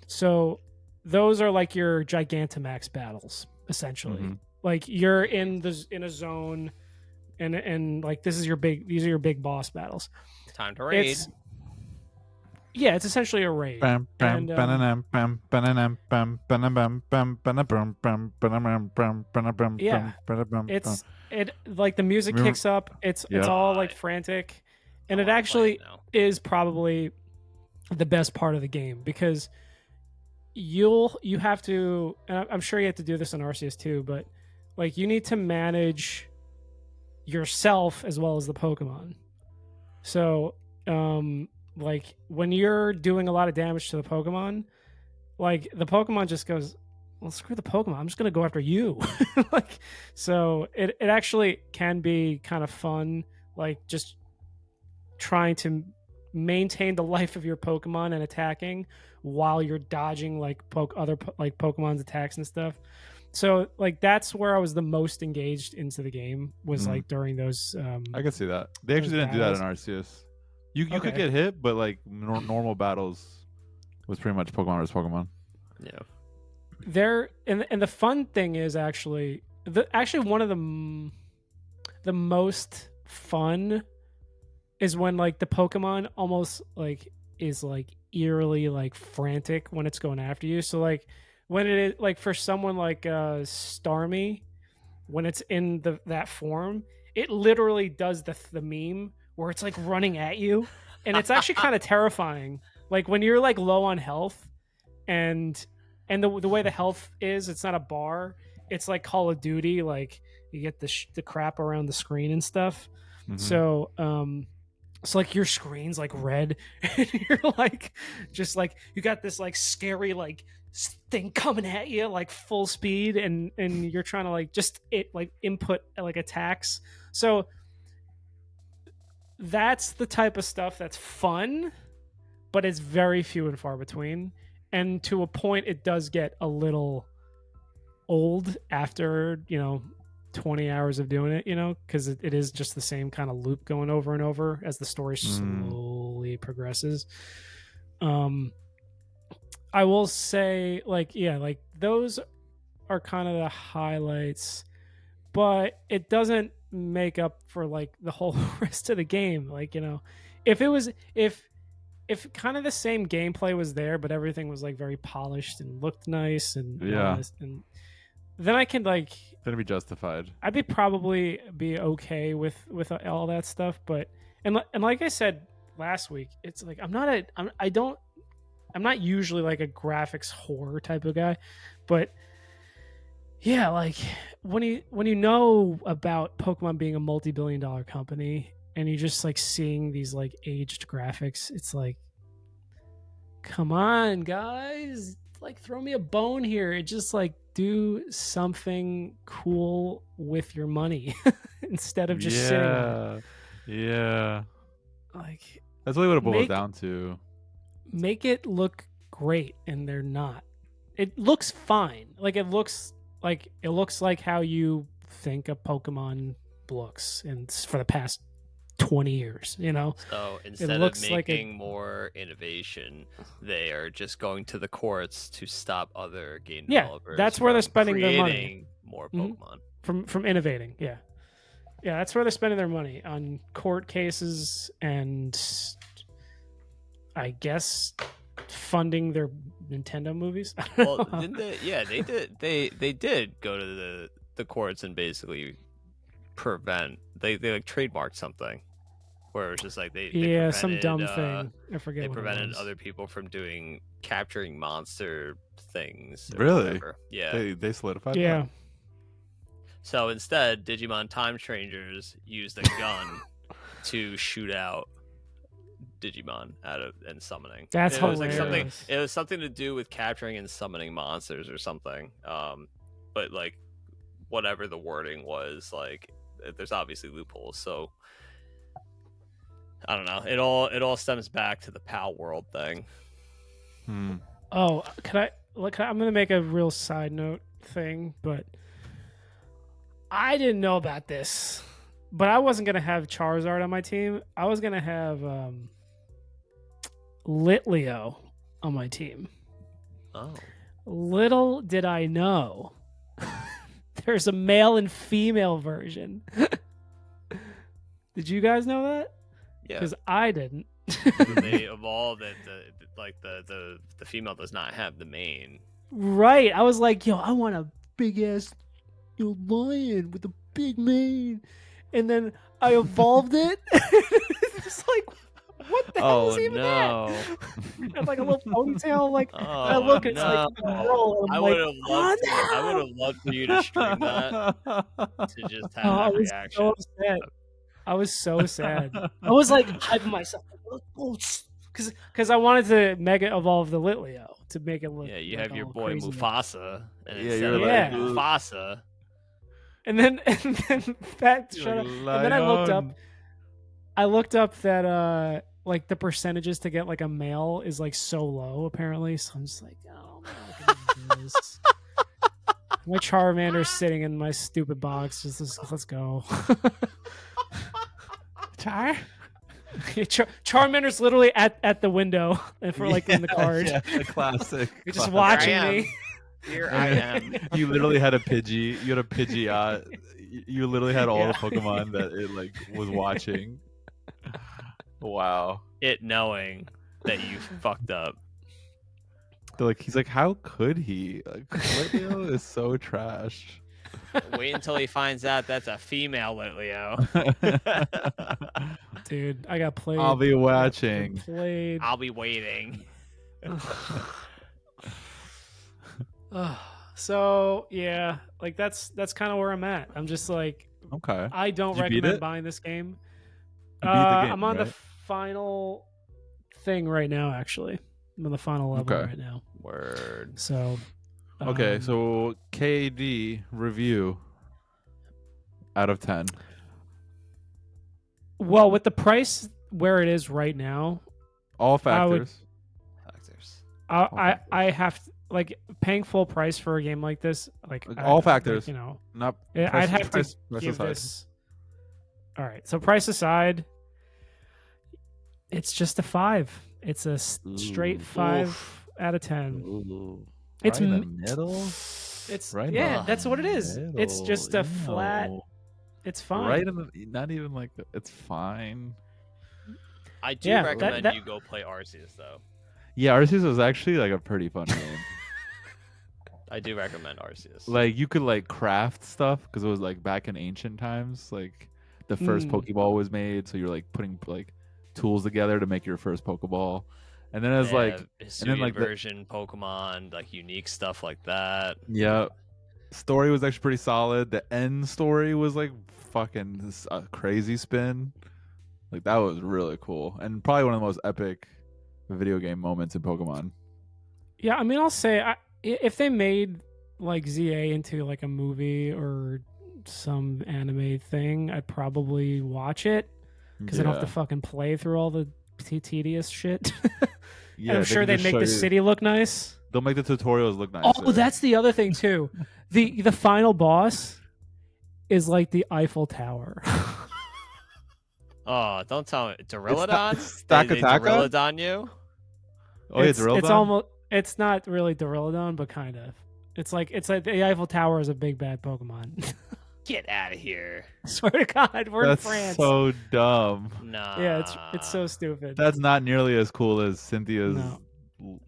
So those are like your Gigantamax battles, essentially. Mm-hmm. Like you're in a zone, and like these are your big boss battles. Time to raid. It's essentially a raid. It like the music kicks up. It's all like frantic, and it actually is probably the best part of the game, because you have to, and I'm sure you have to do this in Arceus too, but like you need to manage yourself as well as the Pokemon. So like when you're doing a lot of damage to the Pokemon, like the Pokemon just goes, well, screw the Pokemon, I'm just gonna go after you. Like, so it actually can be kind of fun, like just trying to maintain the life of your Pokemon and attacking while you're dodging like other Pokemon's attacks and stuff. So like that's where I was the most engaged into the game, was like during those I can see that. They actually didn't do that in Arceus. You could get hit, but like normal battles was pretty much Pokemon versus Pokemon. Yeah. There and the fun thing is actually one of the most fun is when like the Pokemon almost like is like eerily like frantic when it's going after you. So like when it is like for someone like Starmie, when it's in that form, it literally does the meme where it's like running at you, and it's actually kind of terrifying. Like when you're like low on health, and the way the health is, it's not a bar. It's like Call of Duty, like you get the crap around the screen and stuff. Mhm. So so like your screen's like red, and you're like just like you got this like scary like thing coming at you like full speed, and you're trying to like just like input like attacks. So that's the type of stuff that's fun, but it's very few and far between. And to a point, it does get a little old after 20 hours of doing it, because it is just the same kind of loop going over and over as the story slowly progresses. I will say, like, yeah, like those are kind of the highlights, but it doesn't make up for like the whole rest of the game. Like, if it was if kind of the same gameplay was there, but everything was like very polished and looked nice and Yeah. and then I can like Gonna be justified. I'd probably be okay with all that stuff. But and like I said last week, it's like I'm not usually like a graphics horror type of guy, but yeah, like when you know about Pokemon being a multi-billion-dollar company, and you're just like seeing these like aged graphics, it's like, come on, guys, like throw me a bone here. It just like do something cool with your money instead of just sitting on it. Yeah. Like That's really what it boils down to. Make it look great, and they're not. It looks fine. Like it looks like how you think a Pokemon looks, and for the past 20 years, So instead of making more innovation, they are just going to the courts to stop other game developers. That's where they're spending their money. More Pokemon from innovating. Yeah, that's where they're spending their money, on court cases and I guess funding their Nintendo movies. Well, didn't they? Yeah, they did. They did go to the courts and basically prevent. They like trademarked something where it was just like they some dumb thing. I forget. They what prevented it was. other people from capturing monster things. Really? Whatever. Yeah. They solidified. Yeah. That? So instead, Digimon Time Changers used a gun to shoot out Digimon and summoning. That's it hilarious. was like it was something to do with capturing and summoning monsters or something. But like whatever the wording was, like there's obviously loopholes. So I don't know. It all stems back to the PAL world thing. Oh, I'm gonna make a real side note thing, but I didn't know about this. But I wasn't gonna have Charizard on my team. I was gonna have Litleo on my team. Oh. Little did I know, there's a male and female version. Did you guys know that? Yeah. Because I didn't. They evolved that the female does not have the mane. Right. I was like, yo, I want a big ass lion with a big mane. And then I evolved it. It's like, what the hell is even that? Had like a little ponytail, like I look at it's like a girl. I would have loved for you to stream that to just have that reaction. So upset. I was so sad. I was like hyping myself because I wanted to mega evolve the Litleo to make it look. Yeah, you like have your all boy crazy. Mufasa, and Yeah, instead you're of like, Mufasa. And then that shut up. And then I looked up that like the percentages to get like a male is like so low apparently. So I'm just like, oh man, my Charmander's sitting in my stupid box. Let's go. Charmander's literally at the window and for like in the card. Yeah, classic. You're just watching me. Here I am. You literally had a Pidgey. You had a Pidgeot. You literally had all the Pokemon that it like was watching. Wow. It knowing that you fucked up. He's like, how could he? Like, Litleo is so trash. Wait until he finds out that's a female Litleo. Dude, I got played. I'll be watching. Played. I'll be waiting. So yeah, like that's kind of where I'm at. I'm just like, Okay. I don't Did you beat recommend it? buying this game. You beat the game, I'm on the right? final thing right now. Actually, I'm on the final level Okay. right now. Word. So Okay, so KD review out of 10. well, with the price where it is right now, All factors. Factors. I have to, like, paying full price for a game like this, like All factors. like, you know, Not I'd have price to give aside. this. All right, so price aside, it's just a 5. It's a straight 5 out of 10. Ooh. It's Right in the middle. It's Right in yeah, the that's what it is. It's just a middle. flat. It's fine. Right in the, not even like it's fine. I do Yeah, recommend that- you go play Arceus though. Yeah, Arceus was actually like a pretty fun game. I do recommend Arceus. Like you could like craft stuff because it was like back in ancient times. Like the first Pokeball was made, so you're like putting like tools together to make your first Pokeball. And then it's like, Hisuian like, version Pokemon, like unique stuff like that. yeah, story was actually pretty solid. The end story was like fucking this crazy spin. Like that was really cool and probably one of the most epic video game moments in Pokemon. Yeah, I mean, I'll say if they made like ZA into like a movie or some anime thing, I'd probably watch it because I don't have to fucking play through all the tedious shit. Yeah, and I'm sure they'd make the city look nice. They'll make the tutorials look nice. Oh, that's the other thing too. The final boss is like the Eiffel Tower. Oh, don't tell me. Duraludon? Stack They Attack? Duraludon you? Oh, yeah, it's Duraludon? almost. It's not really Duraludon, but kind of. It's like the Eiffel Tower is a big bad Pokemon. Get out of here. Swear to God, we're That's in France. so dumb. Nah. Yeah, it's so stupid. That's not nearly as cool as Cynthia's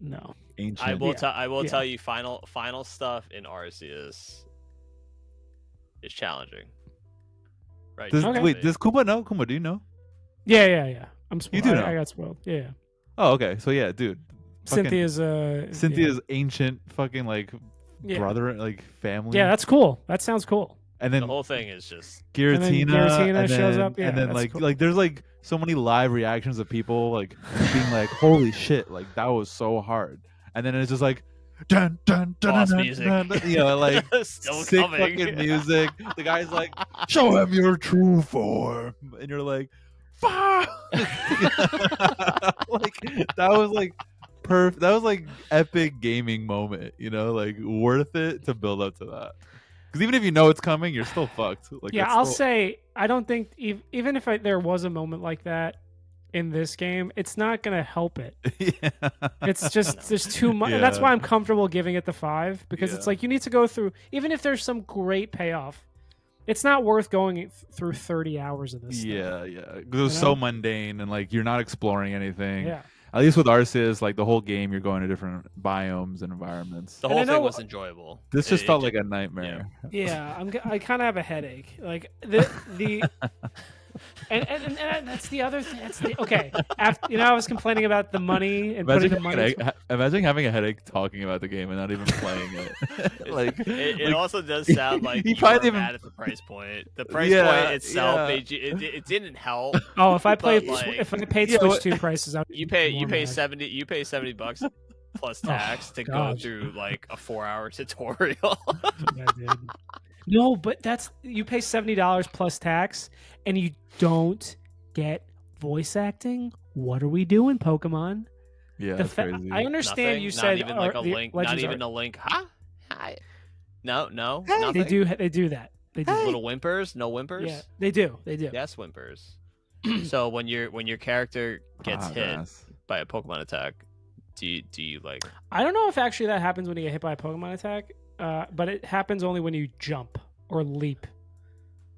No. ancient. I will Yeah. tell you final stuff in Arceus is challenging. Right. Okay. Wait, does Kuma know? Kuma, do you know? Yeah. I'm spoiled. You do know. I got spoiled. Yeah. Oh, okay. So yeah, dude. Cynthia's ancient fucking like yeah. brother, like family. Yeah, that's cool. That sounds cool. and then The whole thing is just Giratina, Giratina shows up, yeah, and then that's like cool. like there's like so many live reactions of people like being like, "Holy shit!" Like that was so hard. And then it's just like, dun dun dun boss dun, music. dun, dun, you know, like still sick coming. fucking music. The guy's like, "Show him your true form," and you're like, "Fuck!" Like that was like perfect. That was like epic gaming moment. You know, like worth it to build up to that. Because even if you know it's coming, you're still fucked. Like Yeah, that's I'll still- say I don't think even if there was a moment like that in this game, it's not gonna help it. Yeah. It's just there's too much. That's Yeah. why I'm comfortable giving it the 5 because it's Yeah. like you need to go through. Even if there's some great payoff, it's not worth going through 30 hours of this. Yeah, stuff. yeah. 'Cause it was You so know? mundane and like you're not exploring anything. Yeah. At least with Arceus, like the whole game, you're going to different biomes and environments. The And whole I know- thing was enjoyable. This just It felt like a nightmare. Yeah, I kind of have a headache. Like the and that's the other thing. That's the okay. After, I was complaining about the money and Imagine putting the money. imagine having a headache talking about the game and not even playing it. like, It also does sound like you you probably were didn't mad at the price point. The price Yeah, point itself yeah. made you. It didn't help. Oh, if I played But, like, if I paid yeah, Switch what- 2 prices, I'd You be pay more mad. $70 plus tax to go God. through like a 4-hour tutorial. Yeah, dude. No, but you pay $70 plus tax, and you don't get voice acting. What are we doing, Pokemon? yeah, The that's fa- crazy. I understand Nothing? you Not said even like a the link. Legends Not even are- a link. Huh? Hi. No, They nothing. do that. They do. Little whimpers. No whimpers. Yeah, they do. Yes, whimpers. So when your character gets hit Badass. by a Pokemon attack, Do you like? I don't know if actually that happens when you get hit by a Pokemon attack, but it happens only when you jump or leap.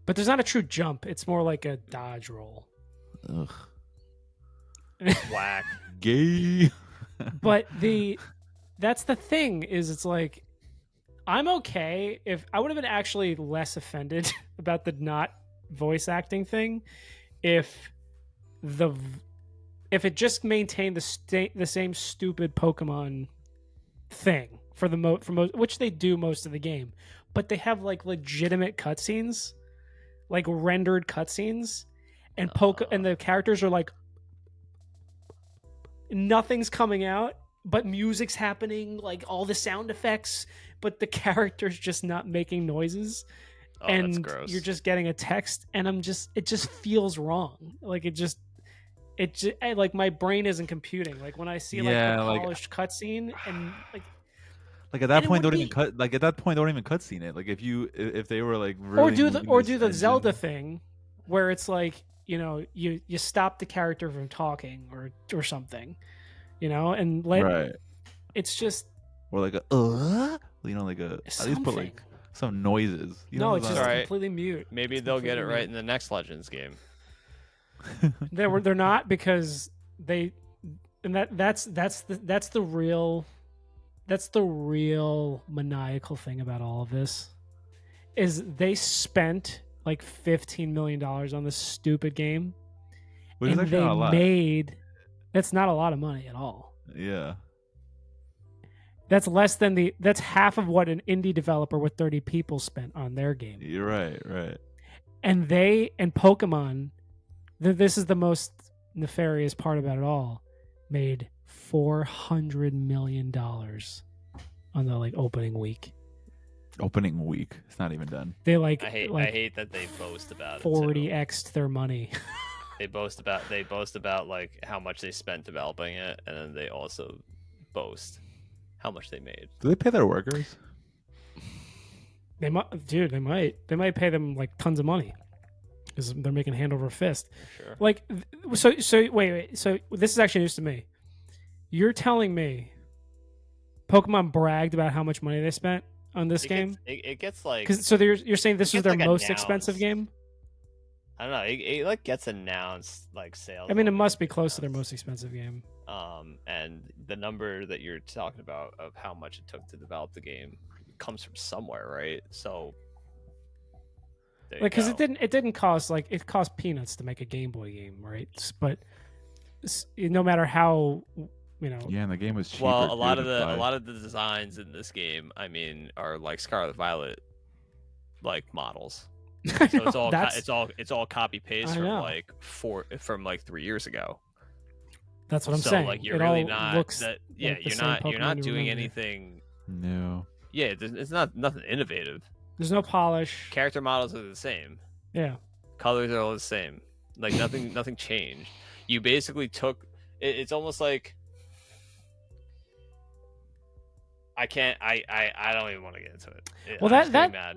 But there's not a true jump. It's more like a dodge roll. Ugh. Whack. Gay. But that's the thing is it's like I'm okay if I would have been actually less offended about the not voice acting thing if it just maintained the same stupid Pokemon thing for most, which they do most of the game, but they have like legitimate cutscenes, like rendered cutscenes, and and the characters are like nothing's coming out, but music's happening, like all the sound effects, but the character's just not making noises. Oh, and that's gross. You're just getting a text, and it just feels wrong. Like like my brain isn't computing. Like when I see like a polished cutscene and like at that point don't even cutscene it. Like if they were like really do the Zelda thing where it's like, you know, you stop the character from talking or something, you know, and right. It's just or like a you know, like a at least put like some noises. You know, it's just completely mute. Maybe they'll get it right in the next Legends game. They're not, because that's the real maniacal thing about all of this is they spent like $15 million on this stupid game, which and is actually not a lot. That's not a lot of money at all. Yeah, that's half of what an indie developer with 30 people spent on their game. You're right. And Pokemon, this is the most nefarious part about it all, made $400 million on the like opening week. It's not even done. They I hate that they boast about 40x'd their money. They boast about like how much they spent developing it, and then they also boast how much they made. Do they pay their workers? They might pay them like tons of money because they're making hand over fist. Sure. Like, so wait. So this is actually news to me. You're telling me Pokemon bragged about how much money they spent on this game? It gets like... So you're saying this was their like most expensive game? I don't know. It like gets announced like sales. I mean, it must be close to their most expensive game. And the number that you're talking about of how much it took to develop the game comes from somewhere, right? So, like, because it didn't cost like it cost peanuts to make a Game Boy game, right? But no matter how, you know. Yeah, and the game was cheaper. Well, a lot of the designs in this game, I mean, are like Scarlet Violet like models. So it's all copy paste from like 3 years ago. That's what I'm saying. Like you're really not you're not doing anything. No. Yeah, it's not nothing innovative. There's no polish. Character models are the same. Yeah. Colors are all the same. Like nothing changed. You basically took it's almost like I don't even want to get into it. Well, I'm that mad.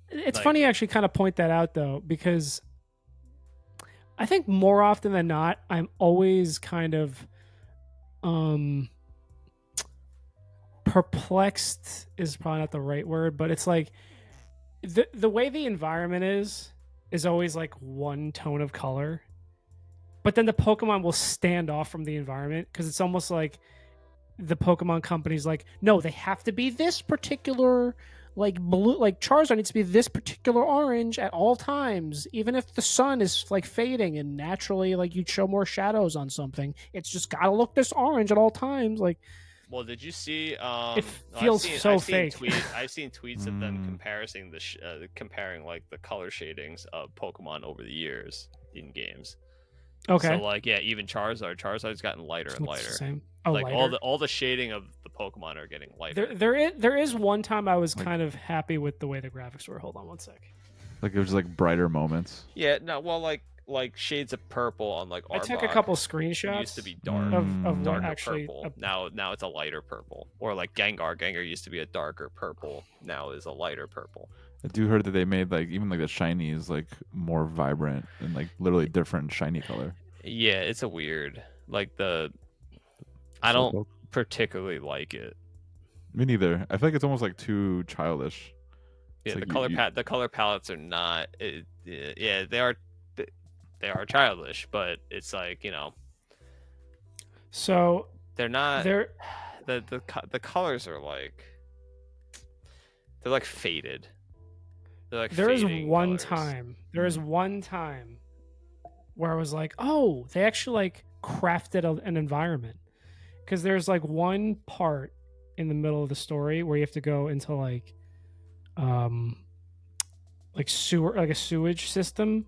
It's funny you actually kind of point that out though, because I think more often than not, I'm always kind of perplexed is probably not the right word, but it's like the way the environment is always like one tone of color, but then the Pokemon will stand off from the environment because it's almost like the Pokemon company's like, no, they have to be this particular like blue, like Charizard needs to be this particular orange at all times, even if the sun is like fading and naturally like you'd show more shadows on something, it's just gotta look this orange at all times. Like, well, did you see it feels fake. I've seen tweets of them comparing like the color shadings of Pokemon over the years in games. Okay. So like, yeah, even Charizard's gotten lighter and lighter. Same. Like lighter. all the shading of the Pokemon are getting lighter. There is one time I was kind of happy with the way the graphics were. Hold on one sec. Like it was like brighter moments. Yeah, no, well, like shades of purple on like Arbok. I took a couple screenshots. It used to be dark of darker actually purple. Now it's a lighter purple. Or like Gengar. Gengar used to be a darker purple. Now is a lighter purple. I do heard that they made like even like the shiny is like more vibrant and like literally different shiny color. Yeah, it's a weird like the particularly like it. Me neither. I feel like it's almost like too childish. Yeah, It's the like the color palettes are not. Yeah, they are. They are childish, but it's like, you know, So they're not. there The colors are like, they're like faded. They're like there is fading one colors. time. There is one time where I was like, oh, they actually like crafted an environment, because there's like one part in the middle of the story where you have to go into like sewer, like a sewage system,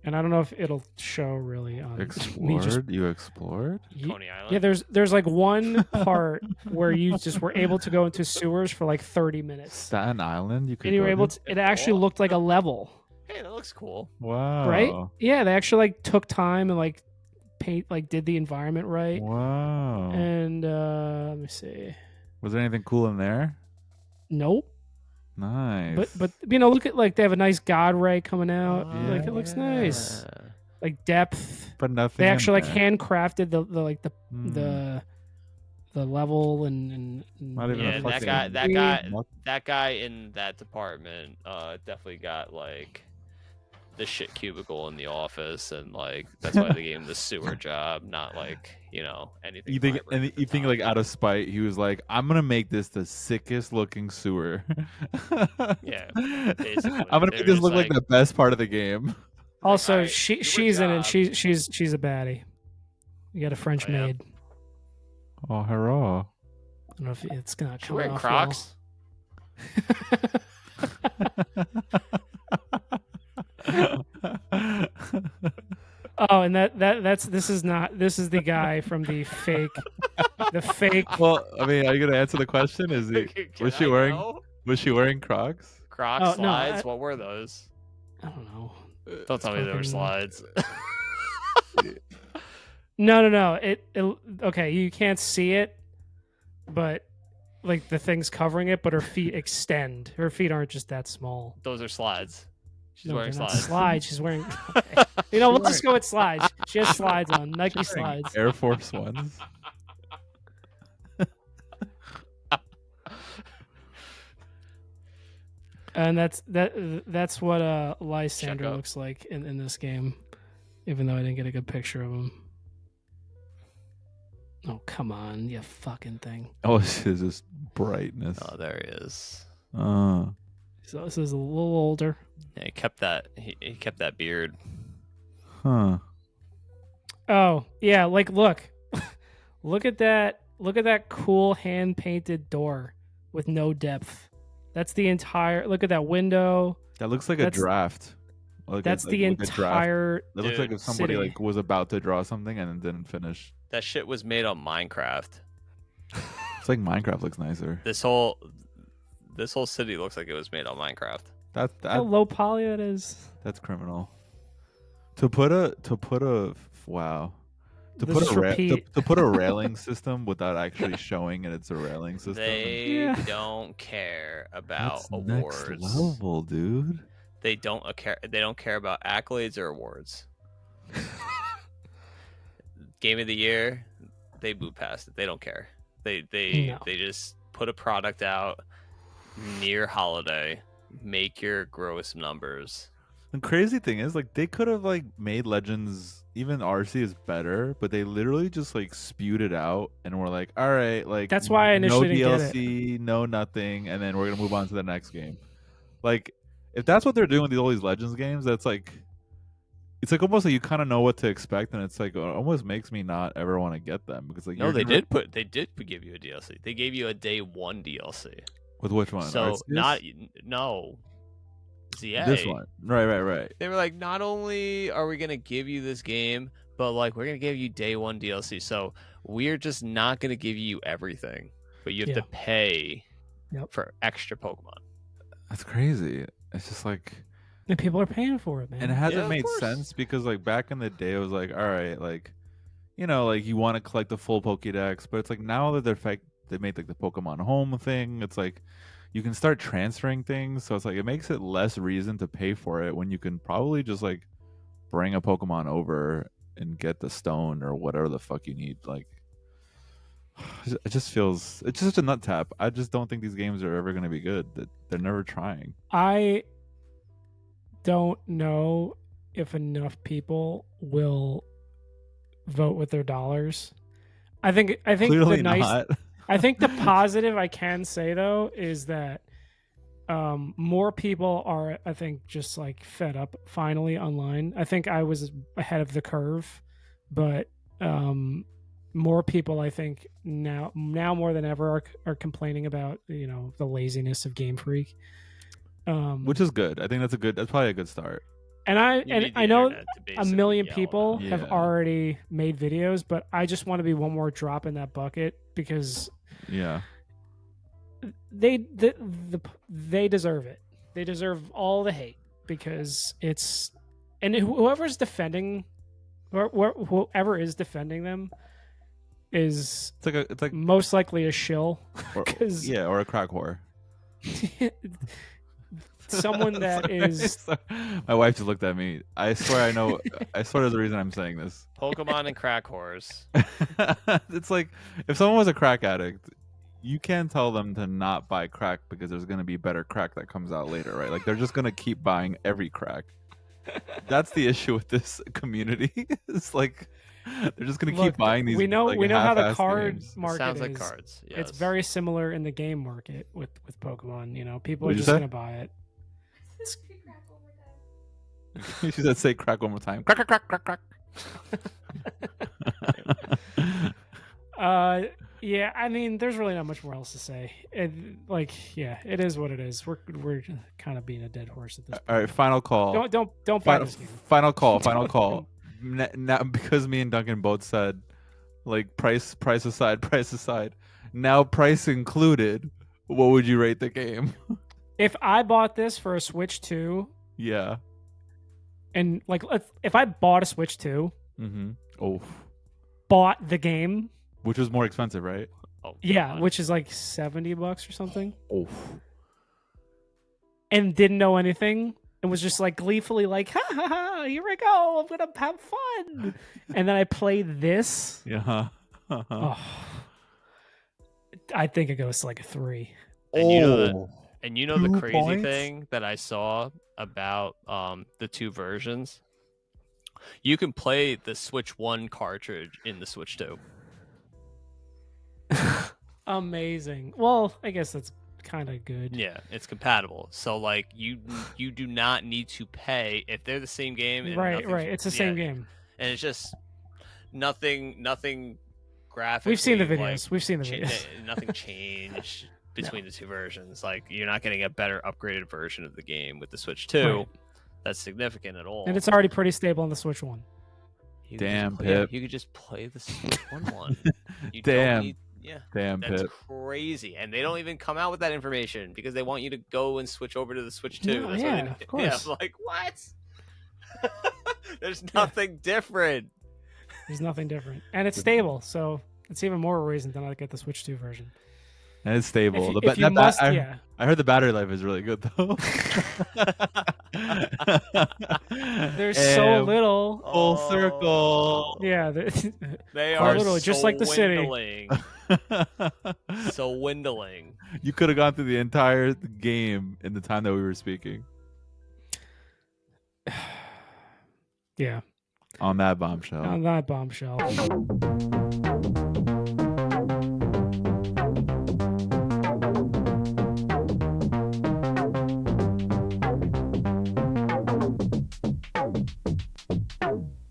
and I don't know if it'll show really on me just explored. You explored? Coney Island. yeah, there's like one part where you just were able to go into sewers for like 30 minutes, Staten Island. You could. and you were go able to? to, it actually looked like a level. Hey, that looks cool. Wow. Right? Yeah, they actually like took time and like did the environment right. Wow. And let me see. Was there anything cool in there? Nope. Nice. But you know, look at, like, they have a nice god ray coming out. Yeah. Like, it looks nice. Like depth. But nothing. They actually in like there. handcrafted Hmm. the level and Not even Yeah, a and fucking- that guy in that department definitely got like the shit cubicle in the office, and like that's why they gave him the sewer job, not like, you know, anything. You think, vibrant and at the you think top. like out of spite, he was like, "I'm gonna make this the sickest looking sewer." Yeah, basically. I'm gonna They make were this just look like like- the best part of the game. also alright, she's in it. job. She's a baddie. You got a French Oh, yeah? maid. Oh, hurrah! I don't know if it's gonna She come wearing off Crocs. Oh, and this is the guy from the fake Well, I mean, are you gonna answer the question? Is he? Was she wearing? Was she wearing Crocs? Crocs Oh, no, slides? What were those? I don't know. Don't tell me they were fucking- slides. No. It okay, you can't see it, but like the thing's covering it, but her feet extend. Her feet aren't just that small. Those are slides. She's No, wearing they're not slides. slides. She's wearing. Okay. You know, let's just go with slides. She has slides on, Nike slides. Air Force Ones. And that's what Lysander out. looks like in this game, even though I didn't get a good picture of him. Oh, come on, you fucking thing. Oh, it's just brightness. Oh, there he is. Uh, So this is a little older. Yeah, he kept that. He kept that beard. huh. Oh, yeah, like look. Look at that cool hand painted door with no depth. That's the entire, look at that window. That looks like That's- a draft. Like That's the like a draft. entire That looks like Dude, if somebody city. like was about to draw something and then didn't finish. That shit was made on Minecraft. It's like Minecraft looks nicer. This whole city looks like it was made on Minecraft. how low poly that is. That's criminal. To put a wow. To This put is a repeat. to put a railing system without actually showing it, it's a railing system. They Yeah. don't care about That's awards. next level, dude. They don't care. They don't care about accolades or awards. Game of the year, they boot past it. They don't care. They No. they just put a product out near holiday. Make your gross numbers. The crazy thing is, like, they could have like made Legends, even RC is better, but they literally just like spewed it out and were like, all right, like That's why I initially no didn't get DLC, no nothing, and then we're gonna move on to the next game. Like, if that's what they're doing with all these Legends games, that's like, it's like almost like you kind of know what to expect, and it's like it almost makes me not ever want to get them because like No, you're they gonna- did give you a DLC. They gave you a day one DLC. with which one? So Arceus? not no. ZA. this one, right. They were like, not only are we gonna give you this game, but like we're gonna give you day one DLC. So we're just not gonna give you everything, but you have Yeah. to pay Yep. for extra Pokemon. That's crazy. It's just like. And people are paying for it, man. And it hasn't Yeah, of made course. sense because like back in the day it was like, all right, like, you know, like you want to collect the full Pokédex, but it's like now that they made like the Pokemon Home thing, it's like you can start transferring things, so it's like it makes it less reason to pay for it when you can probably just like bring a Pokemon over and get the stone or whatever the fuck you need. Like, it just feels it's just such a nut tap. I just don't think these games are ever going to be good. That they're never trying. I don't know if enough people will vote with their dollars. I think Clearly the nice not. I think the positive I can say though is that more people are, I think, just like fed up finally online. I think I was ahead of the curve, but more people, I think, now more than ever are complaining about the laziness of Game Freak. Which is good. I think that's probably a good start. And You need the I know internet to a million basically yell people about it. have Yeah. already made videos, but I just want to be one more drop in that bucket because Yeah. they deserve it. They deserve all the hate because it's, and whoever's defending, whoever is defending them is It's like most likely a shill. or, 'Cause- yeah, or a crack whore. Someone that Sorry. is Sorry. My wife just looked at me. I swear I know. I swear there's a reason I'm saying this. Pokemon and crack whores. It's like if someone was a crack addict, you can't tell them to not buy crack because there's going to be better crack that comes out later, right? Like they're just going to keep buying every crack. That's the issue with this community. It's like they're just going to keep buying these. We know how the half-assed card games. market Sounds like is. cards. Yes. It's very similar in the game market with Pokemon. People are What'd you just say? gonna buy it. She said, "Say crack one more time." Crack, crack, crack, crack, crack. Yeah, I mean, there's really not much more else to say. It is what it is. We're kind of being a dead horse at this point. All right, final call. Don't buy this game. Final call. Final call. Now, because me and Duncan both said, like price aside. Now price included. What would you rate the game? If I bought this for a Switch 2, Yeah. and if I bought a Switch 2, Mm-hmm. Oh, bought the game, which was more expensive, right? Oh, yeah, God. which is like $70 or something, Oh. and didn't know anything, and was just like gleefully like, ha ha ha, here we go, I'm gonna have fun, and then I played this. Yeah. Oh, I think it goes to like a 3. And you know the 2 crazy points? thing that I saw about the two versions? You can play the Switch 1 cartridge in the Switch 2. Amazing. Well, I guess that's kind of good. Yeah, it's compatible. So like you do not need to pay if they're the same game. And Right. nothing's- It's the same game. and it's just nothing graphically. We've seen the like, videos. We've seen the videos. nothing changed between the two versions. Like you're not getting a better upgraded version of the game with the Switch 2. Right. That's significant at all. And it's already pretty stable on the Switch 1. You could Damn, just play, Pip. you could just play the Switch 1. You Damn. Don't need, yeah. Damn, That's Pip. crazy, and they don't even come out with that information because they want you to go and switch over to the Switch 2. No, That's yeah, what they, of Yeah, course. I'm like, what? There's nothing different. There's nothing different. And it's stable, so it's even more a reason to not get the Switch 2 version. And it's stable. If you must, yeah. I heard the battery life is really good though. There's so And little. Full circle. Yeah. They Quite are literally, just like the city. dwindling. So dwindling. You could have gone through the entire game in the time that we were speaking. Yeah. On that bombshell. On that bombshell.